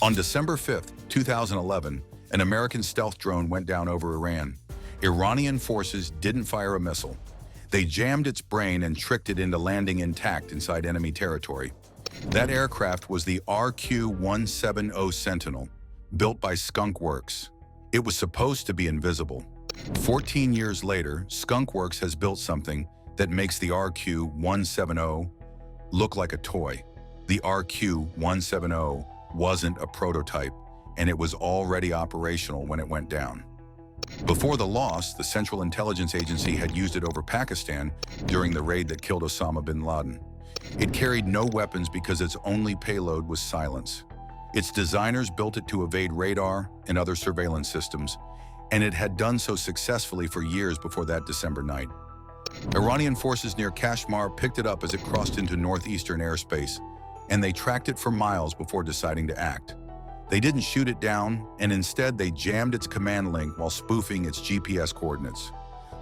On December 5, 2011, an American stealth drone went down over Iran. Iranian forces didn't fire a missile. They jammed its brain and tricked it into landing intact inside enemy territory. That aircraft was the RQ-170 Sentinel, built by Skunk Works. It was supposed to be invisible. 14 years later, Skunk Works has built something that makes the RQ-170 look like a toy. The RQ-170 wasn't a prototype, and it was already operational when it went down. Before the loss, the Central Intelligence Agency had used it over Pakistan during the raid that killed Osama bin Laden. It carried no weapons because its only payload was silence. Its designers built it to evade radar and other surveillance systems, and it had done so successfully for years before that December night. Iranian forces near Kashmir picked it up as it crossed into northeastern airspace, and they tracked it for miles before deciding to act. They didn't shoot it down, and instead they jammed its command link while spoofing its GPS coordinates.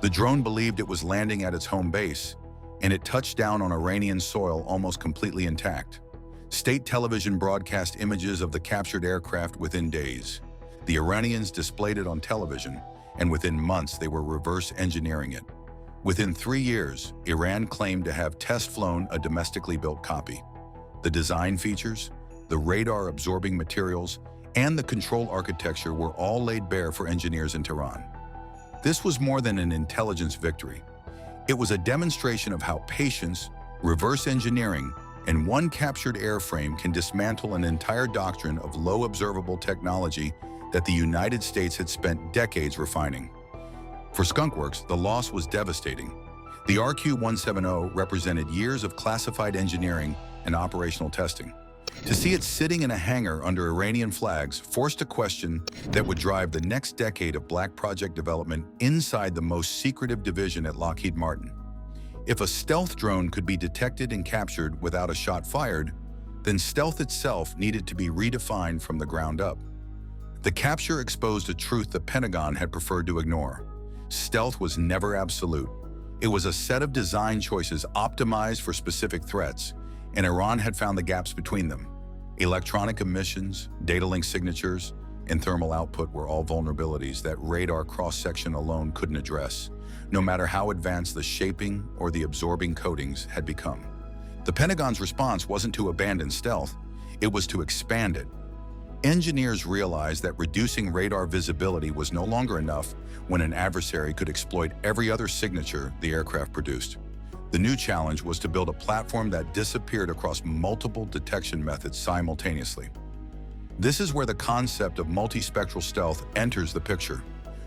The drone believed it was landing at its home base, and it touched down on Iranian soil almost completely intact. State television broadcast images of the captured aircraft within days. The Iranians displayed it on television, and within months they were reverse engineering it. Within 3 years, Iran claimed to have test-flown a domestically built copy. The design features, the radar-absorbing materials, and the control architecture were all laid bare for engineers in Tehran. This was more than an intelligence victory. It was a demonstration of how patience, reverse engineering, and one captured airframe can dismantle an entire doctrine of low observable technology that the United States had spent decades refining. For Skunk Works, the loss was devastating. The RQ-170 represented years of classified engineering and operational testing. To see it sitting in a hangar under Iranian flags forced a question that would drive the next decade of black project development inside the most secretive division at Lockheed Martin. If a stealth drone could be detected and captured without a shot fired, then stealth itself needed to be redefined from the ground up. The capture exposed a truth the Pentagon had preferred to ignore. Stealth was never absolute. It was a set of design choices optimized for specific threats, and Iran had found the gaps between them. Electronic emissions, data link signatures, and thermal output were all vulnerabilities that radar cross-section alone couldn't address, no matter how advanced the shaping or the absorbing coatings had become. The Pentagon's response wasn't to abandon stealth, it was to expand it. Engineers realized that reducing radar visibility was no longer enough when an adversary could exploit every other signature the aircraft produced. The new challenge was to build a platform that disappeared across multiple detection methods simultaneously. This is where the concept of multispectral stealth enters the picture.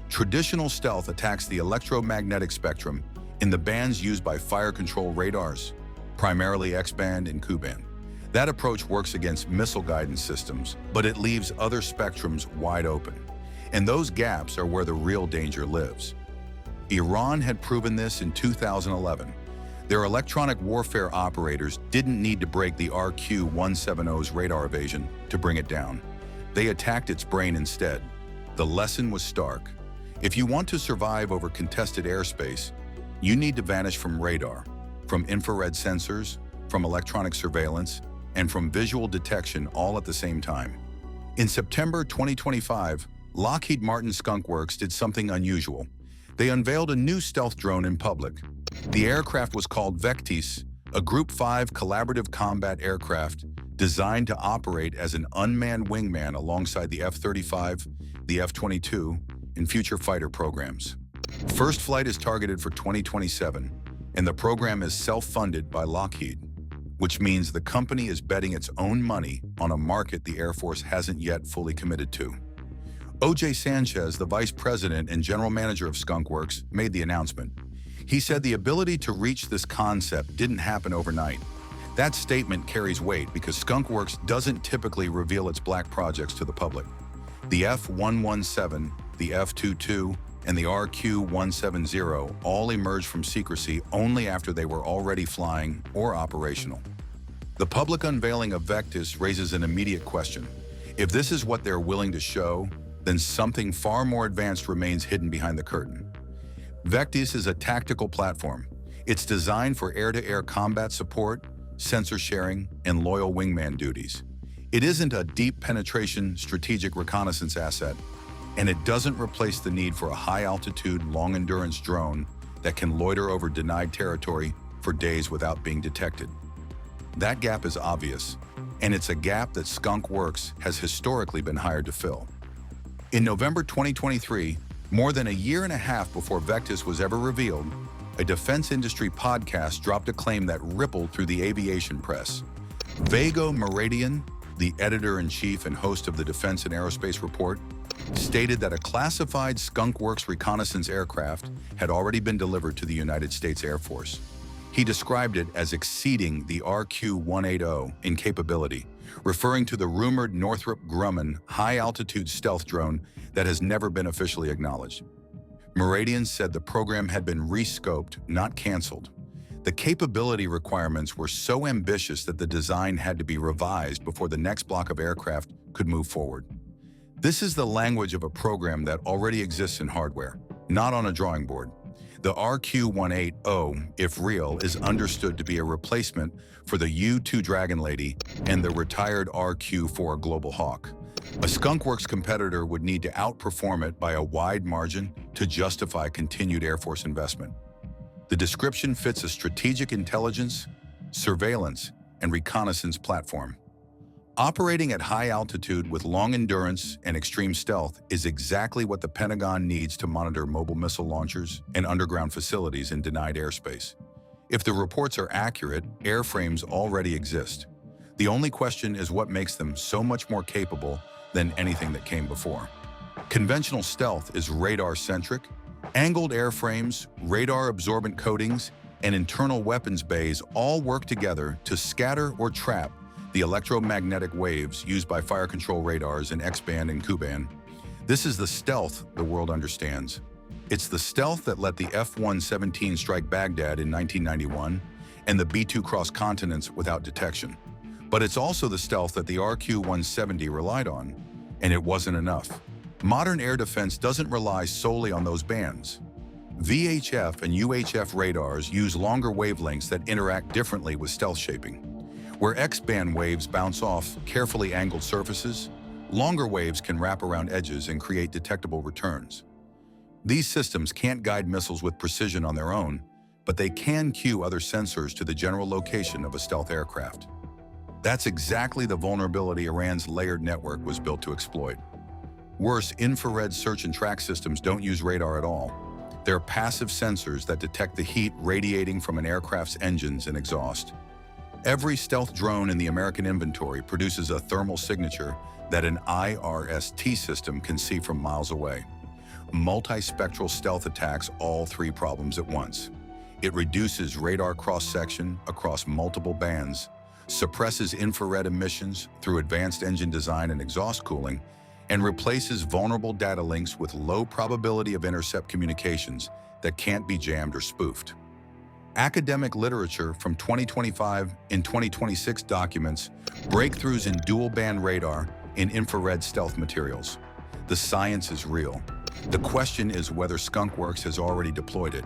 Traditional stealth attacks the electromagnetic spectrum in the bands used by fire control radars, primarily X-band and Ku-band. That approach works against missile guidance systems, but it leaves other spectrums wide open. And those gaps are where the real danger lives. Iran had proven this in 2011. Their electronic warfare operators didn't need to break the RQ-170's radar evasion to bring it down. They attacked its brain instead. The lesson was stark. If you want to survive over contested airspace, you need to vanish from radar, from infrared sensors, from electronic surveillance, and from visual detection all at the same time. In September 2025, Lockheed Martin Skunk Works did something unusual. They unveiled a new stealth drone in public. The aircraft was called Vectis, a Group 5 collaborative combat aircraft designed to operate as an unmanned wingman alongside the F-35, the F-22, and future fighter programs. First flight is targeted for 2027, and the program is self-funded by Lockheed, which means the company is betting its own money on a market the Air Force hasn't yet fully committed to. O.J. Sanchez, the vice president and general manager of Skunk Works, made the announcement. He said the ability to reach this concept didn't happen overnight. That statement carries weight because Skunk Works doesn't typically reveal its black projects to the public. The F-117, the F-22, and the RQ-170 all emerged from secrecy only after they were already flying or operational. The public unveiling of Vectis raises an immediate question. If this is what they're willing to show, then something far more advanced remains hidden behind the curtain. Vectis is a tactical platform. It's designed for air-to-air combat support, sensor sharing, and loyal wingman duties. It isn't a deep penetration strategic reconnaissance asset, and it doesn't replace the need for a high-altitude, long-endurance drone that can loiter over denied territory for days without being detected. That gap is obvious, and it's a gap that Skunk Works has historically been hired to fill. In November 2023, more than a year and a half before Vectis was ever revealed, a defense industry podcast dropped a claim that rippled through the aviation press. Vago Muradian, the editor-in-chief and host of the Defense and Aerospace Report, stated that a classified Skunk Works reconnaissance aircraft had already been delivered to the United States Air Force. He described it as exceeding the RQ-170 in capability, referring to the rumored Northrop Grumman high-altitude stealth drone that has never been officially acknowledged. Muradian said the program had been rescoped, not canceled. The capability requirements were so ambitious that the design had to be revised before the next block of aircraft could move forward. This is the language of a program that already exists in hardware, not on a drawing board. The RQ-170, if real, is understood to be a replacement for the U-2 Dragon Lady and the retired RQ-4 Global Hawk. A Skunk Works competitor would need to outperform it by a wide margin to justify continued Air Force investment. The description fits a strategic intelligence, surveillance, and reconnaissance platform. Operating at high altitude with long endurance and extreme stealth is exactly what the Pentagon needs to monitor mobile missile launchers and underground facilities in denied airspace. If the reports are accurate, airframes already exist. The only question is what makes them so much more capable than anything that came before. Conventional stealth is radar-centric. Angled airframes, radar-absorbent coatings, and internal weapons bays all work together to scatter or trap the electromagnetic waves used by fire control radars in X-band and Ku-band. This is the stealth the world understands. It's the stealth that let the F-117 strike Baghdad in 1991 and the B-2 cross continents without detection. But it's also the stealth that the RQ-170 relied on, and it wasn't enough. Modern air defense doesn't rely solely on those bands. VHF and UHF radars use longer wavelengths that interact differently with stealth shaping. Where X-band waves bounce off carefully angled surfaces, longer waves can wrap around edges and create detectable returns. These systems can't guide missiles with precision on their own, but they can cue other sensors to the general location of a stealth aircraft. That's exactly the vulnerability Iran's layered network was built to exploit. Worse, infrared search and track systems don't use radar at all. They're passive sensors that detect the heat radiating from an aircraft's engines and exhaust. Every stealth drone in the American inventory produces a thermal signature that an IRST system can see from miles away. Multispectral stealth attacks all three problems at once. It reduces radar cross-section across multiple bands, suppresses infrared emissions through advanced engine design and exhaust cooling, and replaces vulnerable data links with low probability of intercept communications that can't be jammed or spoofed. Academic literature from 2025 and 2026 documents breakthroughs in dual-band radar and infrared stealth materials. The science is real. The question is whether Skunk Works has already deployed it.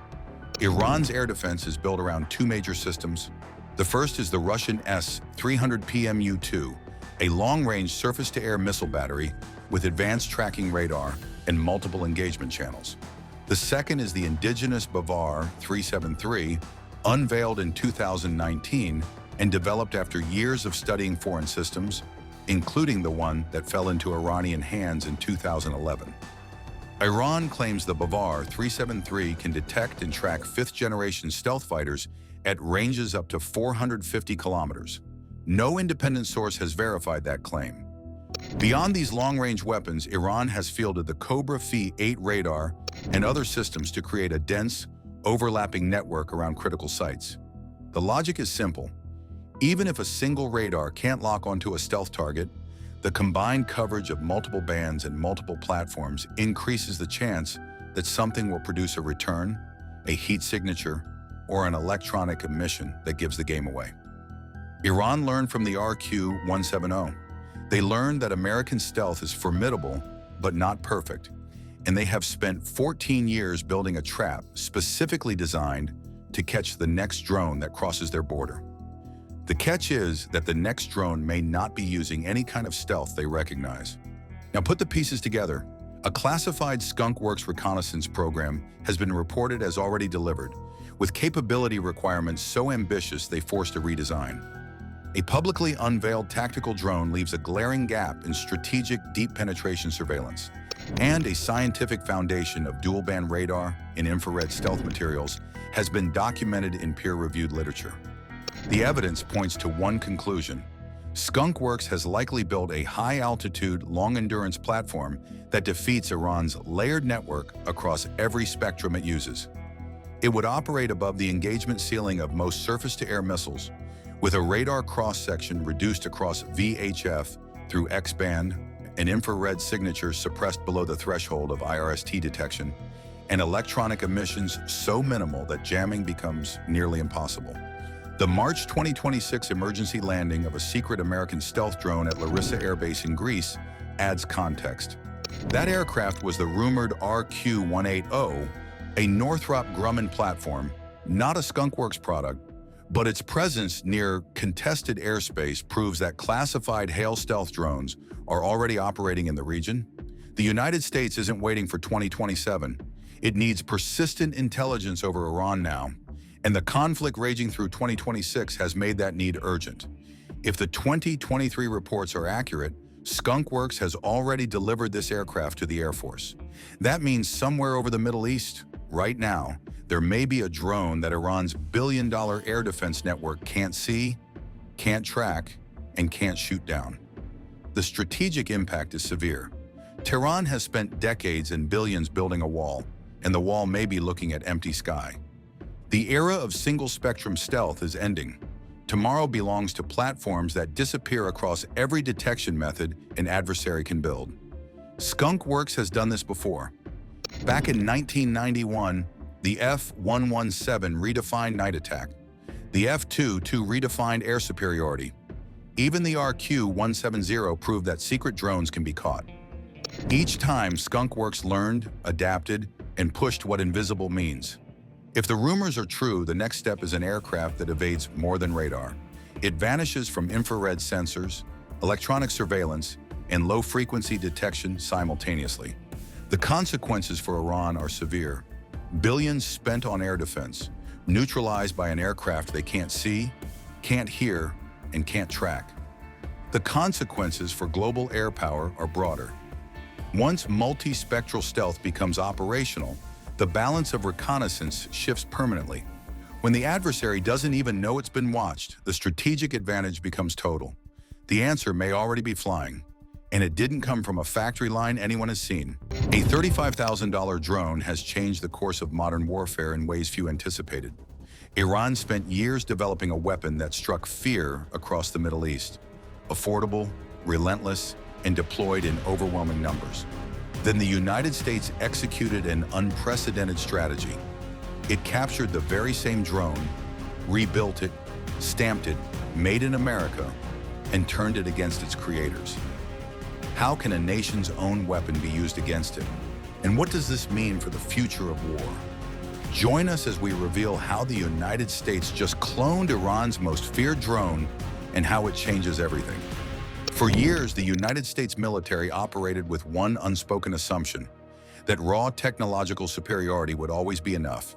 Iran's air defense is built around two major systems. The first is the Russian S-300PMU-2, a long-range surface-to-air missile battery with advanced tracking radar and multiple engagement channels. The second is the indigenous Bavar 373, unveiled in 2019 and developed after years of studying foreign systems, including the one that fell into Iranian hands in 2011. Iran claims the Bavar 373 can detect and track fifth-generation stealth fighters at ranges up to 450 kilometers. No independent source has verified that claim. Beyond these long-range weapons, Iran has fielded the Cobra Phi-8 radar and other systems to create a dense, overlapping network around critical sites. The logic is simple. Even if a single radar can't lock onto a stealth target, the combined coverage of multiple bands and multiple platforms increases the chance that something will produce a return, a heat signature, or an electronic emission that gives the game away. Iran learned from the RQ-170. They learned that American stealth is formidable, but not perfect, and they have spent 14 years building a trap specifically designed to catch the next drone that crosses their border. The catch is that the next drone may not be using any kind of stealth they recognize. Now put the pieces together. A classified Skunk Works reconnaissance program has been reported as already delivered, with capability requirements so ambitious they forced a redesign. A publicly unveiled tactical drone leaves a glaring gap in strategic deep penetration surveillance, and a scientific foundation of dual-band radar and infrared stealth materials has been documented in peer-reviewed literature. The evidence points to one conclusion. Skunk Works has likely built a high-altitude, long-endurance platform that defeats Iran's layered network across every spectrum it uses. It would operate above the engagement ceiling of most surface-to-air missiles, with a radar cross-section reduced across VHF through X-band, an infrared signature suppressed below the threshold of IRST detection, and electronic emissions so minimal that jamming becomes nearly impossible. The March 2026 emergency landing of a secret American stealth drone at Larissa Air Base in Greece adds context. That aircraft was the rumored RQ-170, a Northrop Grumman platform, not a Skunk Works product, but its presence near contested airspace proves that classified hail stealth drones are already operating in the region. The United States isn't waiting for 2027. It needs persistent intelligence over Iran now, and the conflict raging through 2026 has made that need urgent. If the 2023 reports are accurate, Skunk Works has already delivered this aircraft to the Air Force. That means somewhere over the Middle East, right now, there may be a drone that Iran's billion-dollar air defense network can't see, can't track, and can't shoot down. The strategic impact is severe. Tehran has spent decades and billions building a wall, and the wall may be looking at empty sky. The era of single-spectrum stealth is ending. Tomorrow belongs to platforms that disappear across every detection method an adversary can build. Skunk Works has done this before. Back in 1991, the F-117 redefined night attack. The F-22 redefined air superiority. Even the RQ-170 proved that secret drones can be caught. Each time, Skunk Works learned, adapted, and pushed what invisible means. If the rumors are true, the next step is an aircraft that evades more than radar. It vanishes from infrared sensors, electronic surveillance, and low-frequency detection simultaneously. The consequences for Iran are severe. Billions spent on air defense, neutralized by an aircraft they can't see, can't hear, and can't track. The consequences for global air power are broader. Once multi-spectral stealth becomes operational, the balance of reconnaissance shifts permanently. When the adversary doesn't even know it's been watched, the strategic advantage becomes total. The answer may already be flying, and it didn't come from a factory line anyone has seen. A $35,000 drone has changed the course of modern warfare in ways few anticipated. Iran spent years developing a weapon that struck fear across the Middle East. Affordable, relentless, and deployed in overwhelming numbers. Then the United States executed an unprecedented strategy. It captured the very same drone, rebuilt it, stamped it, made in America, and turned it against its creators. How can a nation's own weapon be used against it? And what does this mean for the future of war? Join us as we reveal how the United States just cloned Iran's most feared drone and how it changes everything. For years, the United States military operated with one unspoken assumption, that raw technological superiority would always be enough.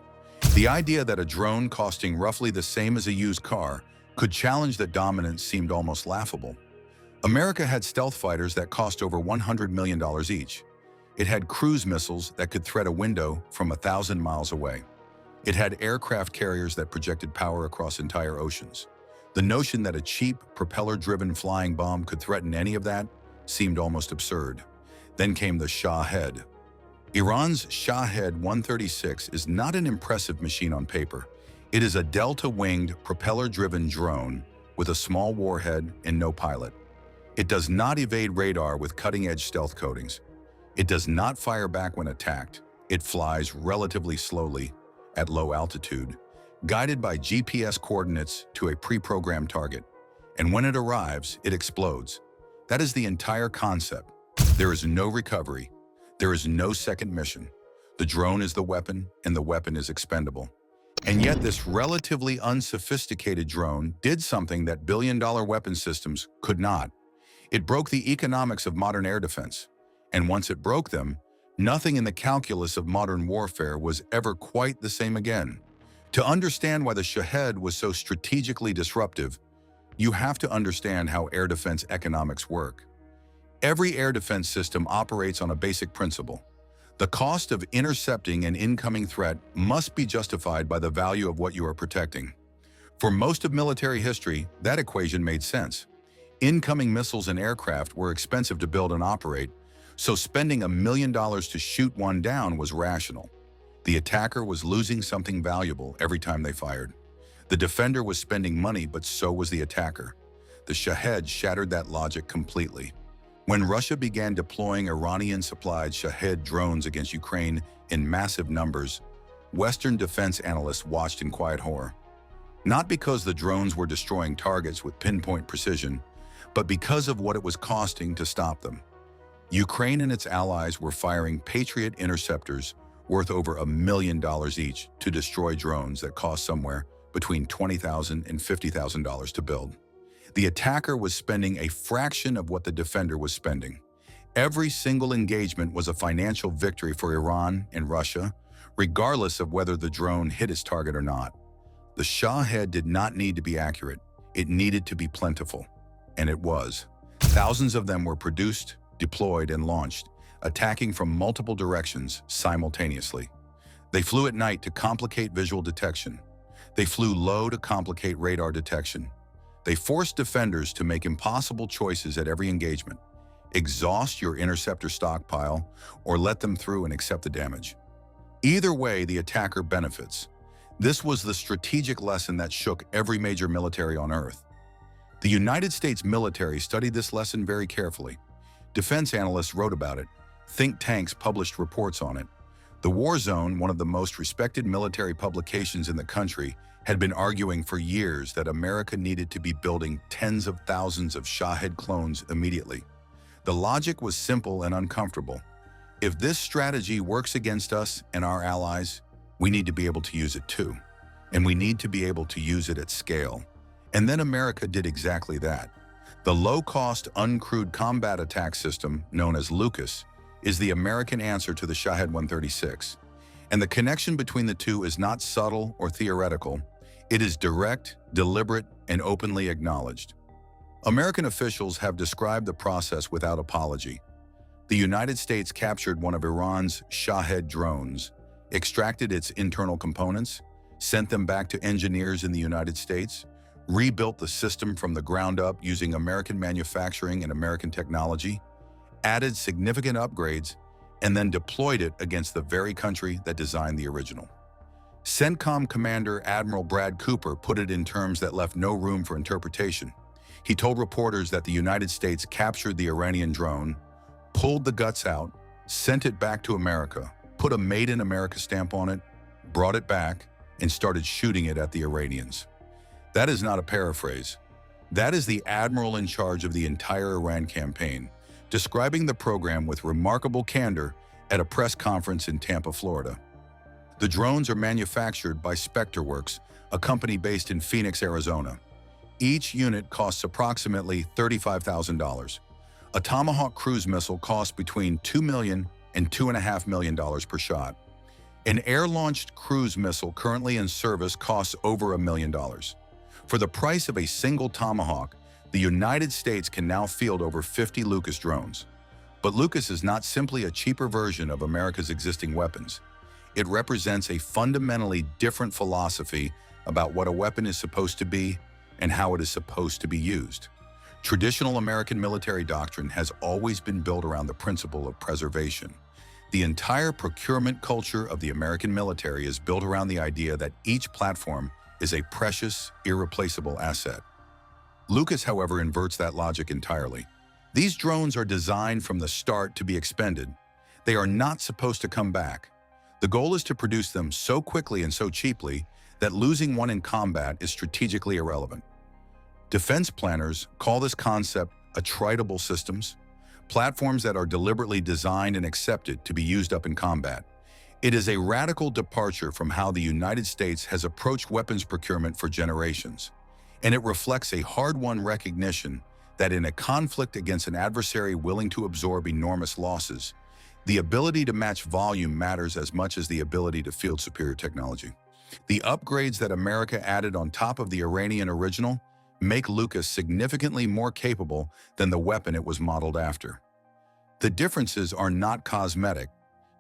The idea that a drone costing roughly the same as a used car could challenge that dominance seemed almost laughable. America had stealth fighters that cost over $100 million each. It had cruise missiles that could thread a window from 1,000 miles away. It had aircraft carriers that projected power across entire oceans. The notion that a cheap, propeller-driven flying bomb could threaten any of that seemed almost absurd. Then came the Shahed. Iran's Shahed 136 is not an impressive machine on paper. It is a delta-winged, propeller-driven drone with a small warhead and no pilot. It does not evade radar with cutting-edge stealth coatings. It does not fire back when attacked. It flies relatively slowly at low altitude, guided by GPS coordinates to a pre-programmed target. And when it arrives, it explodes. That is the entire concept. There is no recovery. There is no second mission. The drone is the weapon, and the weapon is expendable. And yet this relatively unsophisticated drone did something that billion-dollar weapon systems could not. It broke the economics of modern air defense. And once it broke them, nothing in the calculus of modern warfare was ever quite the same again. To understand why the Shahed was so strategically disruptive, you have to understand how air defense economics work. Every air defense system operates on a basic principle. The cost of intercepting an incoming threat must be justified by the value of what you are protecting. For most of military history, that equation made sense. Incoming missiles and aircraft were expensive to build and operate, so spending $1 million to shoot one down was rational. The attacker was losing something valuable every time they fired. The defender was spending money, but so was the attacker. The Shahed shattered that logic completely. When Russia began deploying Iranian-supplied Shahed drones against Ukraine in massive numbers, Western defense analysts watched in quiet horror. Not because the drones were destroying targets with pinpoint precision, but because of what it was costing to stop them. Ukraine and its allies were firing Patriot interceptors worth over $1 million each to destroy drones that cost somewhere between $20,000 and $50,000 to build. The attacker was spending a fraction of what the defender was spending. Every single engagement was a financial victory for Iran and Russia, regardless of whether the drone hit its target or not. The Shahed did not need to be accurate. It needed to be plentiful. And it was. Thousands of them were produced, deployed, and launched, attacking from multiple directions simultaneously. They flew at night to complicate visual detection. They flew low to complicate radar detection. They forced defenders to make impossible choices at every engagement. Exhaust your interceptor stockpile or let them through and accept the damage. Either way, the attacker benefits. This was the strategic lesson that shook every major military on Earth. The United States military studied this lesson very carefully. Defense analysts wrote about it. Think tanks published reports on it. The War Zone, one of the most respected military publications in the country, had been arguing for years that America needed to be building tens of thousands of Shahed clones immediately. The logic was simple and uncomfortable. If this strategy works against us and our allies, we need to be able to use it too. And we need to be able to use it at scale. And then America did exactly that. The low-cost, uncrewed combat attack system, known as Lucas, is the American answer to the Shahed 136. And the connection between the two is not subtle or theoretical. It is direct, deliberate, and openly acknowledged. American officials have described the process without apology. The United States captured one of Iran's Shahed drones, extracted its internal components, sent them back to engineers in the United States, rebuilt the system from the ground up using American manufacturing and American technology, added significant upgrades, and then deployed it against the very country that designed the original. CENTCOM Commander Admiral Brad Cooper put it in terms that left no room for interpretation. He told reporters that the United States captured the Iranian drone, pulled the guts out, sent it back to America, put a Made in America stamp on it, brought it back, and started shooting it at the Iranians. That is not a paraphrase. That is the admiral in charge of the entire Iran campaign, describing the program with remarkable candor at a press conference in Tampa, Florida. The drones are manufactured by Skunk Works, a company based in Phoenix, Arizona. Each unit costs approximately $35,000. A Tomahawk cruise missile costs between $2 million and $2.5 million per shot. An air-launched cruise missile currently in service costs over $1 million. For the price of a single Tomahawk, the United States can now field over 50 Lucas drones. But Lucas is not simply a cheaper version of America's existing weapons. It represents a fundamentally different philosophy about what a weapon is supposed to be and how it is supposed to be used. Traditional American military doctrine has always been built around the principle of preservation. The entire procurement culture of the American military is built around the idea that each platform is a precious, irreplaceable asset. Lucas, however, inverts that logic entirely. These drones are designed from the start to be expended. They are not supposed to come back. The goal is to produce them so quickly and so cheaply that losing one in combat is strategically irrelevant. Defense planners call this concept attritable systems, platforms that are deliberately designed and accepted to be used up in combat. It is a radical departure from how the United States has approached weapons procurement for generations, and it reflects a hard-won recognition that in a conflict against an adversary willing to absorb enormous losses, the ability to match volume matters as much as the ability to field superior technology. The upgrades that America added on top of the Iranian original make Lucas significantly more capable than the weapon it was modeled after. The differences are not cosmetic,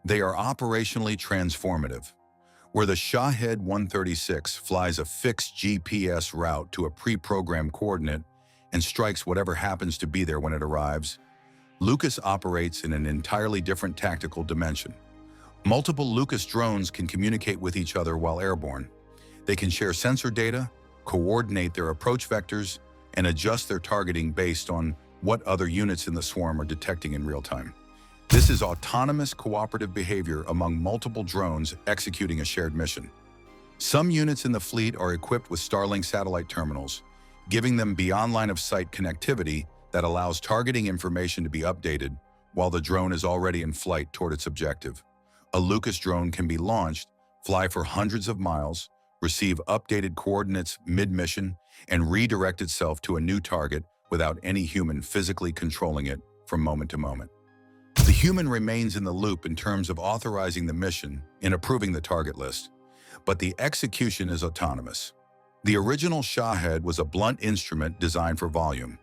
they are operationally transformative. Where the Shahed 136 flies a fixed GPS route to a pre-programmed coordinate and strikes whatever happens to be there when it arrives, Lucas operates in an entirely different tactical dimension. Multiple Lucas drones can communicate with each other while airborne. They can share sensor data, coordinate their approach vectors, and adjust their targeting based on what other units in the swarm are detecting in real time. This is autonomous cooperative behavior among multiple drones executing a shared mission. Some units in the fleet are equipped with Starlink satellite terminals, giving them beyond line-of-sight connectivity that allows targeting information to be updated while the drone is already in flight toward its objective. A Lucas drone can be launched, fly for hundreds of miles, receive updated coordinates mid-mission, and redirect itself to a new target without any human physically controlling it from moment to moment. The human remains in the loop in terms of authorizing the mission and approving the target list, but the execution is autonomous. The original Shahed was a blunt instrument designed for volume.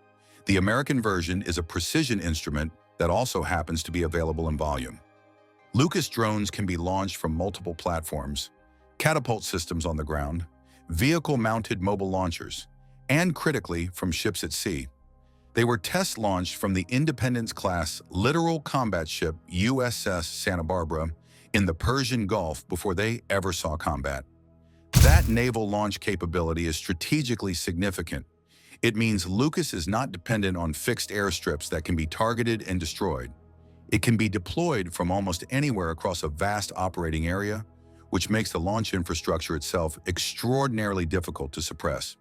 The American version is a precision instrument that also happens to be available in volume. Lucas drones can be launched from multiple platforms, catapult systems on the ground, vehicle-mounted mobile launchers, and critically, from ships at sea. They were test-launched from the Independence-class littoral combat ship USS Santa Barbara in the Persian Gulf before they ever saw combat. That naval launch capability is strategically significant. It means Lucas is not dependent on fixed airstrips that can be targeted and destroyed. It can be deployed from almost anywhere across a vast operating area, which makes the launch infrastructure itself extraordinarily difficult to suppress.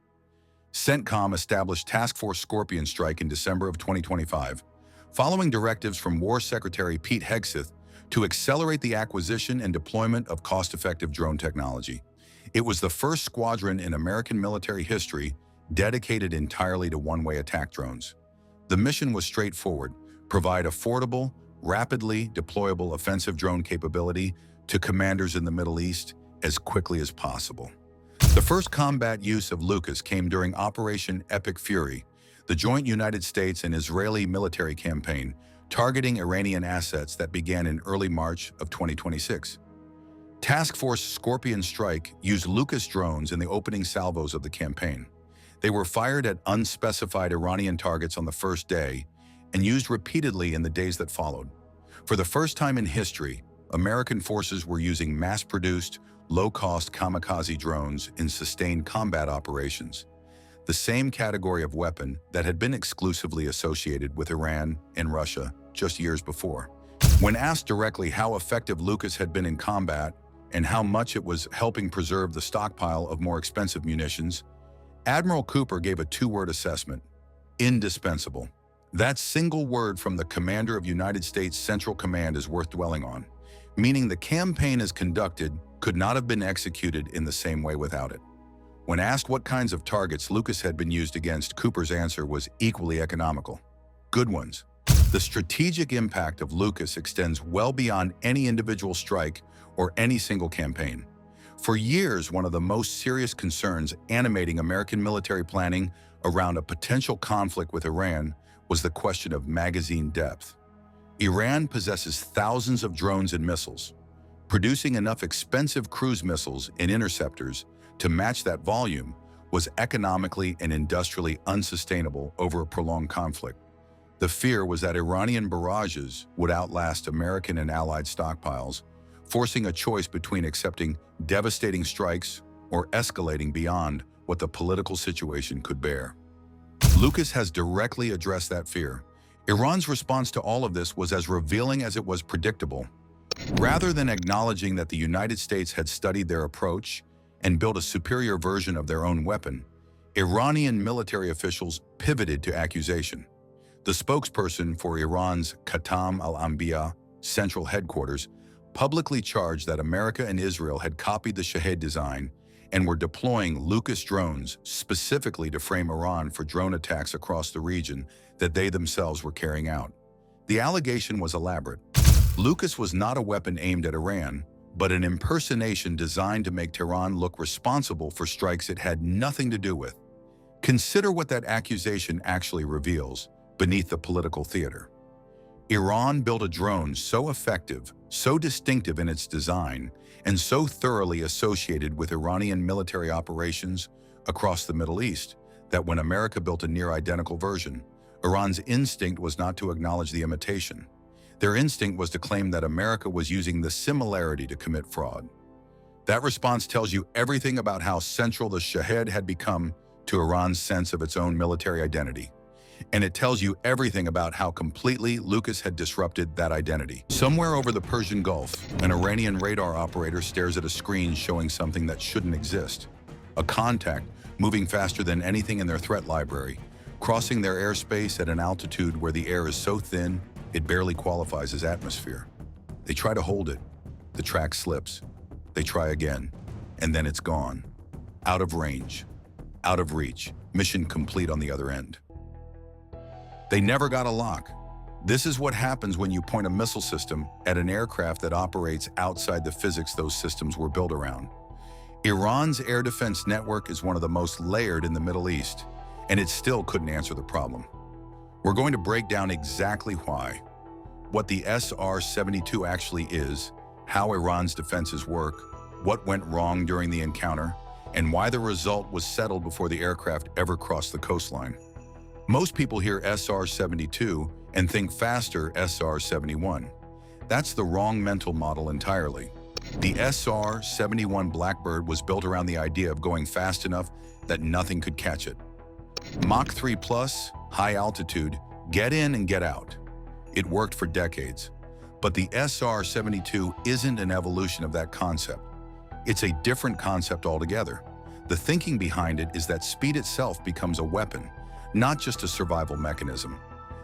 CENTCOM established Task Force Scorpion Strike in December of 2025, following directives from War Secretary Pete Hegseth to accelerate the acquisition and deployment of cost-effective drone technology. It was the first squadron in American military history dedicated entirely to one-way attack drones. The mission was straightforward: provide affordable, rapidly deployable offensive drone capability to commanders in the Middle East as quickly as possible. The first combat use of Lucas came during Operation Epic Fury, the joint United States and Israeli military campaign targeting Iranian assets that began in early March of 2026. Task Force Scorpion Strike used Lucas drones in the opening salvos of the campaign. They were fired at unspecified Iranian targets on the first day and used repeatedly in the days that followed. For the first time in history, American forces were using mass-produced, low-cost kamikaze drones in sustained combat operations, the same category of weapon that had been exclusively associated with Iran and Russia just years before. When asked directly how effective Lucas had been in combat and how much it was helping preserve the stockpile of more expensive munitions, Admiral Cooper gave a two-word assessment: indispensable. That single word from the commander of United States Central Command is worth dwelling on, meaning the campaign as conducted could not have been executed in the same way without it. When asked what kinds of targets Lucas had been used against, Cooper's answer was equally economical: good ones. The strategic impact of Lucas extends well beyond any individual strike or any single campaign. For years, one of the most serious concerns animating American military planning around a potential conflict with Iran was the question of magazine depth. Iran possesses thousands of drones and missiles. Producing enough expensive cruise missiles and interceptors to match that volume was economically and industrially unsustainable over a prolonged conflict. The fear was that Iranian barrages would outlast American and Allied stockpiles, forcing a choice between accepting devastating strikes or escalating beyond what the political situation could bear. Lucas has directly addressed that fear. Iran's response to all of this was as revealing as it was predictable. Rather than acknowledging that the United States had studied their approach and built a superior version of their own weapon, Iranian military officials pivoted to accusation. The spokesperson for Iran's Khatam al-Anbiya central headquarters publicly charged that America and Israel had copied the Shahed design and were deploying Lucas drones specifically to frame Iran for drone attacks across the region that they themselves were carrying out. The allegation was elaborate. Lucas was not a weapon aimed at Iran, but an impersonation designed to make Tehran look responsible for strikes it had nothing to do with. Consider what that accusation actually reveals beneath the political theater. Iran built a drone so effective, so distinctive in its design, and so thoroughly associated with Iranian military operations across the Middle East that when America built a near-identical version, Iran's instinct was not to acknowledge the imitation. Their instinct was to claim that America was using the similarity to commit fraud. That response tells you everything about how central the Shahed had become to Iran's sense of its own military identity. And it tells you everything about how completely Lucas had disrupted that identity. Somewhere over the Persian Gulf, an Iranian radar operator stares at a screen showing something that shouldn't exist. A contact moving faster than anything in their threat library, crossing their airspace at an altitude where the air is so thin it barely qualifies as atmosphere. They try to hold it. The track slips. They try again, and then it's gone. Out of range. Out of reach. Mission complete on the other end. They never got a lock. This is what happens when you point a missile system at an aircraft that operates outside the physics those systems were built around. Iran's air defense network is one of the most layered in the Middle East, and it still couldn't answer the problem. We're going to break down exactly why, what the SR-72 actually is, how Iran's defenses work, what went wrong during the encounter, and why the result was settled before the aircraft ever crossed the coastline. Most people hear SR-72 and think faster SR-71. That's the wrong mental model entirely. The SR-71 Blackbird was built around the idea of going fast enough that nothing could catch it. Mach 3 plus, high altitude, get in and get out. It worked for decades. But the SR-72 isn't an evolution of that concept. It's a different concept altogether. The thinking behind it is that speed itself becomes a weapon, not just a survival mechanism.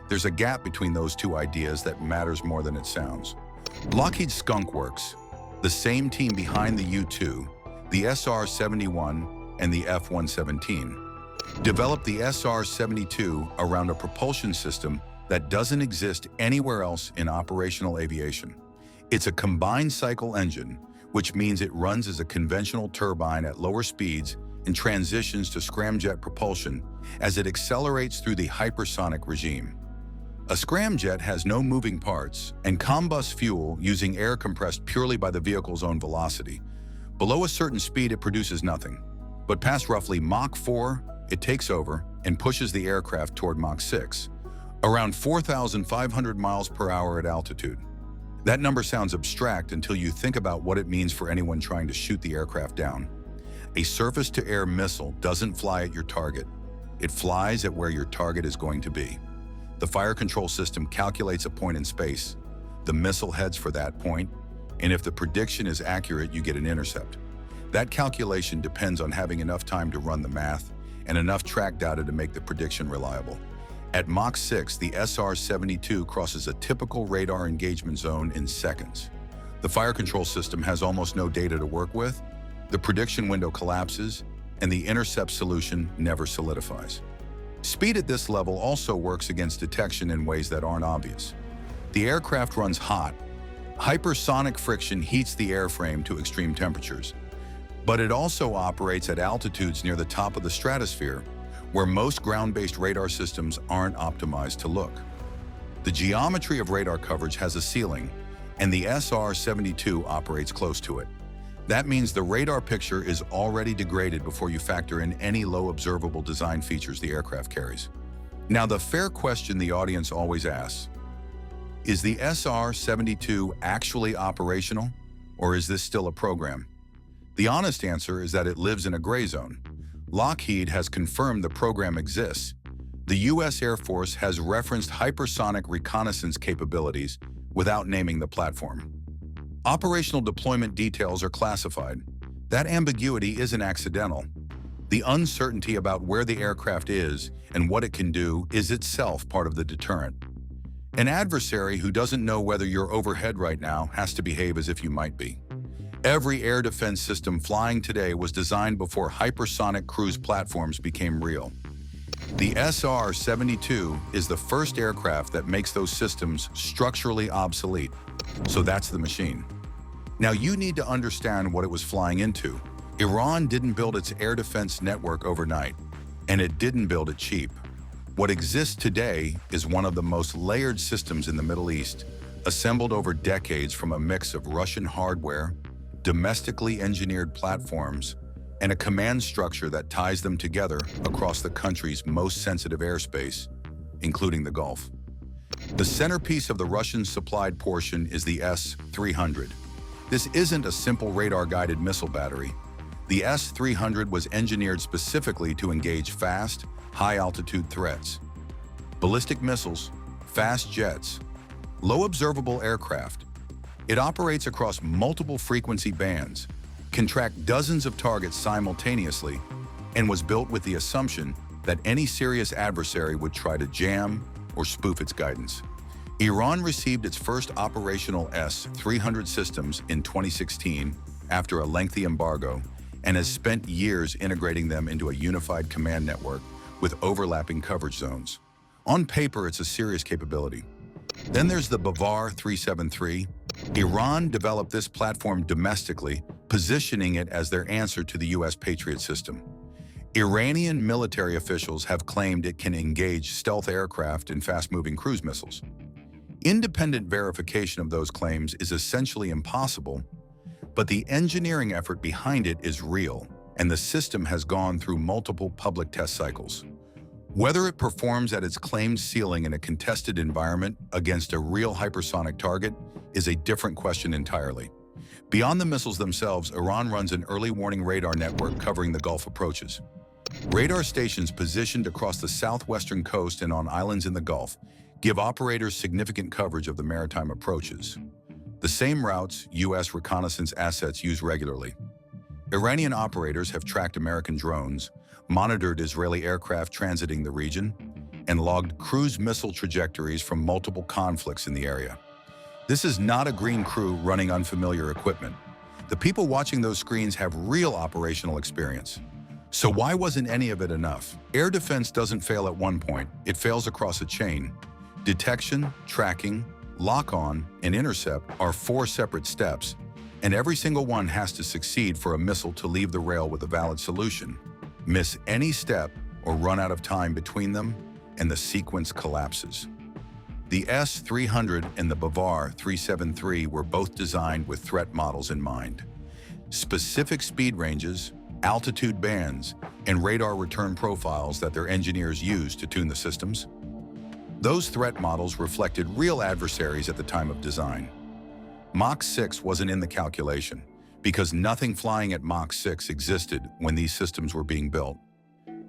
There's a gap between those two ideas that matters more than it sounds. Lockheed's Skunk Works, the same team behind the U-2, the SR-71, and the F-117, developed the SR-72 around a propulsion system that doesn't exist anywhere else in operational aviation. It's a combined cycle engine, which means it runs as a conventional turbine at lower speeds and transitions to scramjet propulsion as it accelerates through the hypersonic regime. A scramjet has no moving parts and combusts fuel using air compressed purely by the vehicle's own velocity. Below a certain speed, it produces nothing. But past roughly Mach 4, it takes over and pushes the aircraft toward Mach 6, around 4,500 miles per hour at altitude. That number sounds abstract until you think about what it means for anyone trying to shoot the aircraft down. A surface-to-air missile doesn't fly at your target. It flies at where your target is going to be. The fire control system calculates a point in space. The missile heads for that point, and if the prediction is accurate, you get an intercept. That calculation depends on having enough time to run the math and enough track data to make the prediction reliable. At Mach 6, the SR-72 crosses a typical radar engagement zone in seconds. The fire control system has almost no data to work with, the prediction window collapses, and the intercept solution never solidifies. Speed at this level also works against detection in ways that aren't obvious. The aircraft runs hot. Hypersonic friction heats the airframe to extreme temperatures. But it also operates at altitudes near the top of the stratosphere, where most ground-based radar systems aren't optimized to look. The geometry of radar coverage has a ceiling, and the SR-72 operates close to it. That means the radar picture is already degraded before you factor in any low observable design features the aircraft carries. Now, the fair question the audience always asks, is the SR-72 actually operational, or is this still a program? The honest answer is that it lives in a gray zone. Lockheed has confirmed the program exists. The U.S. Air Force has referenced hypersonic reconnaissance capabilities without naming the platform. Operational deployment details are classified. That ambiguity isn't accidental. The uncertainty about where the aircraft is and what it can do is itself part of the deterrent. An adversary who doesn't know whether you're overhead right now has to behave as if you might be. Every air defense system flying today was designed before hypersonic cruise platforms became real. The SR-72 is the first aircraft that makes those systems structurally obsolete. So that's the machine. Now you need to understand what it was flying into. Iran didn't build its air defense network overnight, and it didn't build it cheap. What exists today is one of the most layered systems in the Middle East, assembled over decades from a mix of Russian hardware, domestically engineered platforms, and a command structure that ties them together across the country's most sensitive airspace, including the Gulf. The centerpiece of the Russian-supplied portion is the S-300. This isn't a simple radar-guided missile battery. The S-300 was engineered specifically to engage fast, high-altitude threats. Ballistic missiles, fast jets, low observable aircraft. It operates across multiple frequency bands, can track dozens of targets simultaneously, and was built with the assumption that any serious adversary would try to jam or spoof its guidance. Iran received its first operational S-300 systems in 2016 after a lengthy embargo and has spent years integrating them into a unified command network with overlapping coverage zones. On paper, it's a serious capability. Then there's the Bavar 373. Iran developed this platform domestically, positioning it as their answer to the US Patriot system. Iranian military officials have claimed it can engage stealth aircraft and fast-moving cruise missiles. Independent verification of those claims is essentially impossible, but the engineering effort behind it is real, and the system has gone through multiple public test cycles. Whether it performs at its claimed ceiling in a contested environment against a real hypersonic target is a different question entirely. Beyond the missiles themselves, Iran runs an early warning radar network covering the Gulf approaches. Radar stations positioned across the southwestern coast and on islands in the Gulf give operators significant coverage of the maritime approaches, the same routes U.S. reconnaissance assets use regularly. Iranian operators have tracked American drones, monitored Israeli aircraft transiting the region, and logged cruise missile trajectories from multiple conflicts in the area. This is not a green crew running unfamiliar equipment. The people watching those screens have real operational experience. So why wasn't any of it enough? Air defense doesn't fail at one point, it fails across a chain. Detection, tracking, lock-on, and intercept are 4 separate steps, and every single one has to succeed for a missile to leave the rail with a valid solution. Miss any step or run out of time between them, and the sequence collapses. The S-300 and the Bavar 373 were both designed with threat models in mind. Specific speed ranges, altitude bands, and radar return profiles that their engineers used to tune the systems. Those threat models reflected real adversaries at the time of design. Mach 6 wasn't in the calculation, because nothing flying at Mach 6 existed when these systems were being built.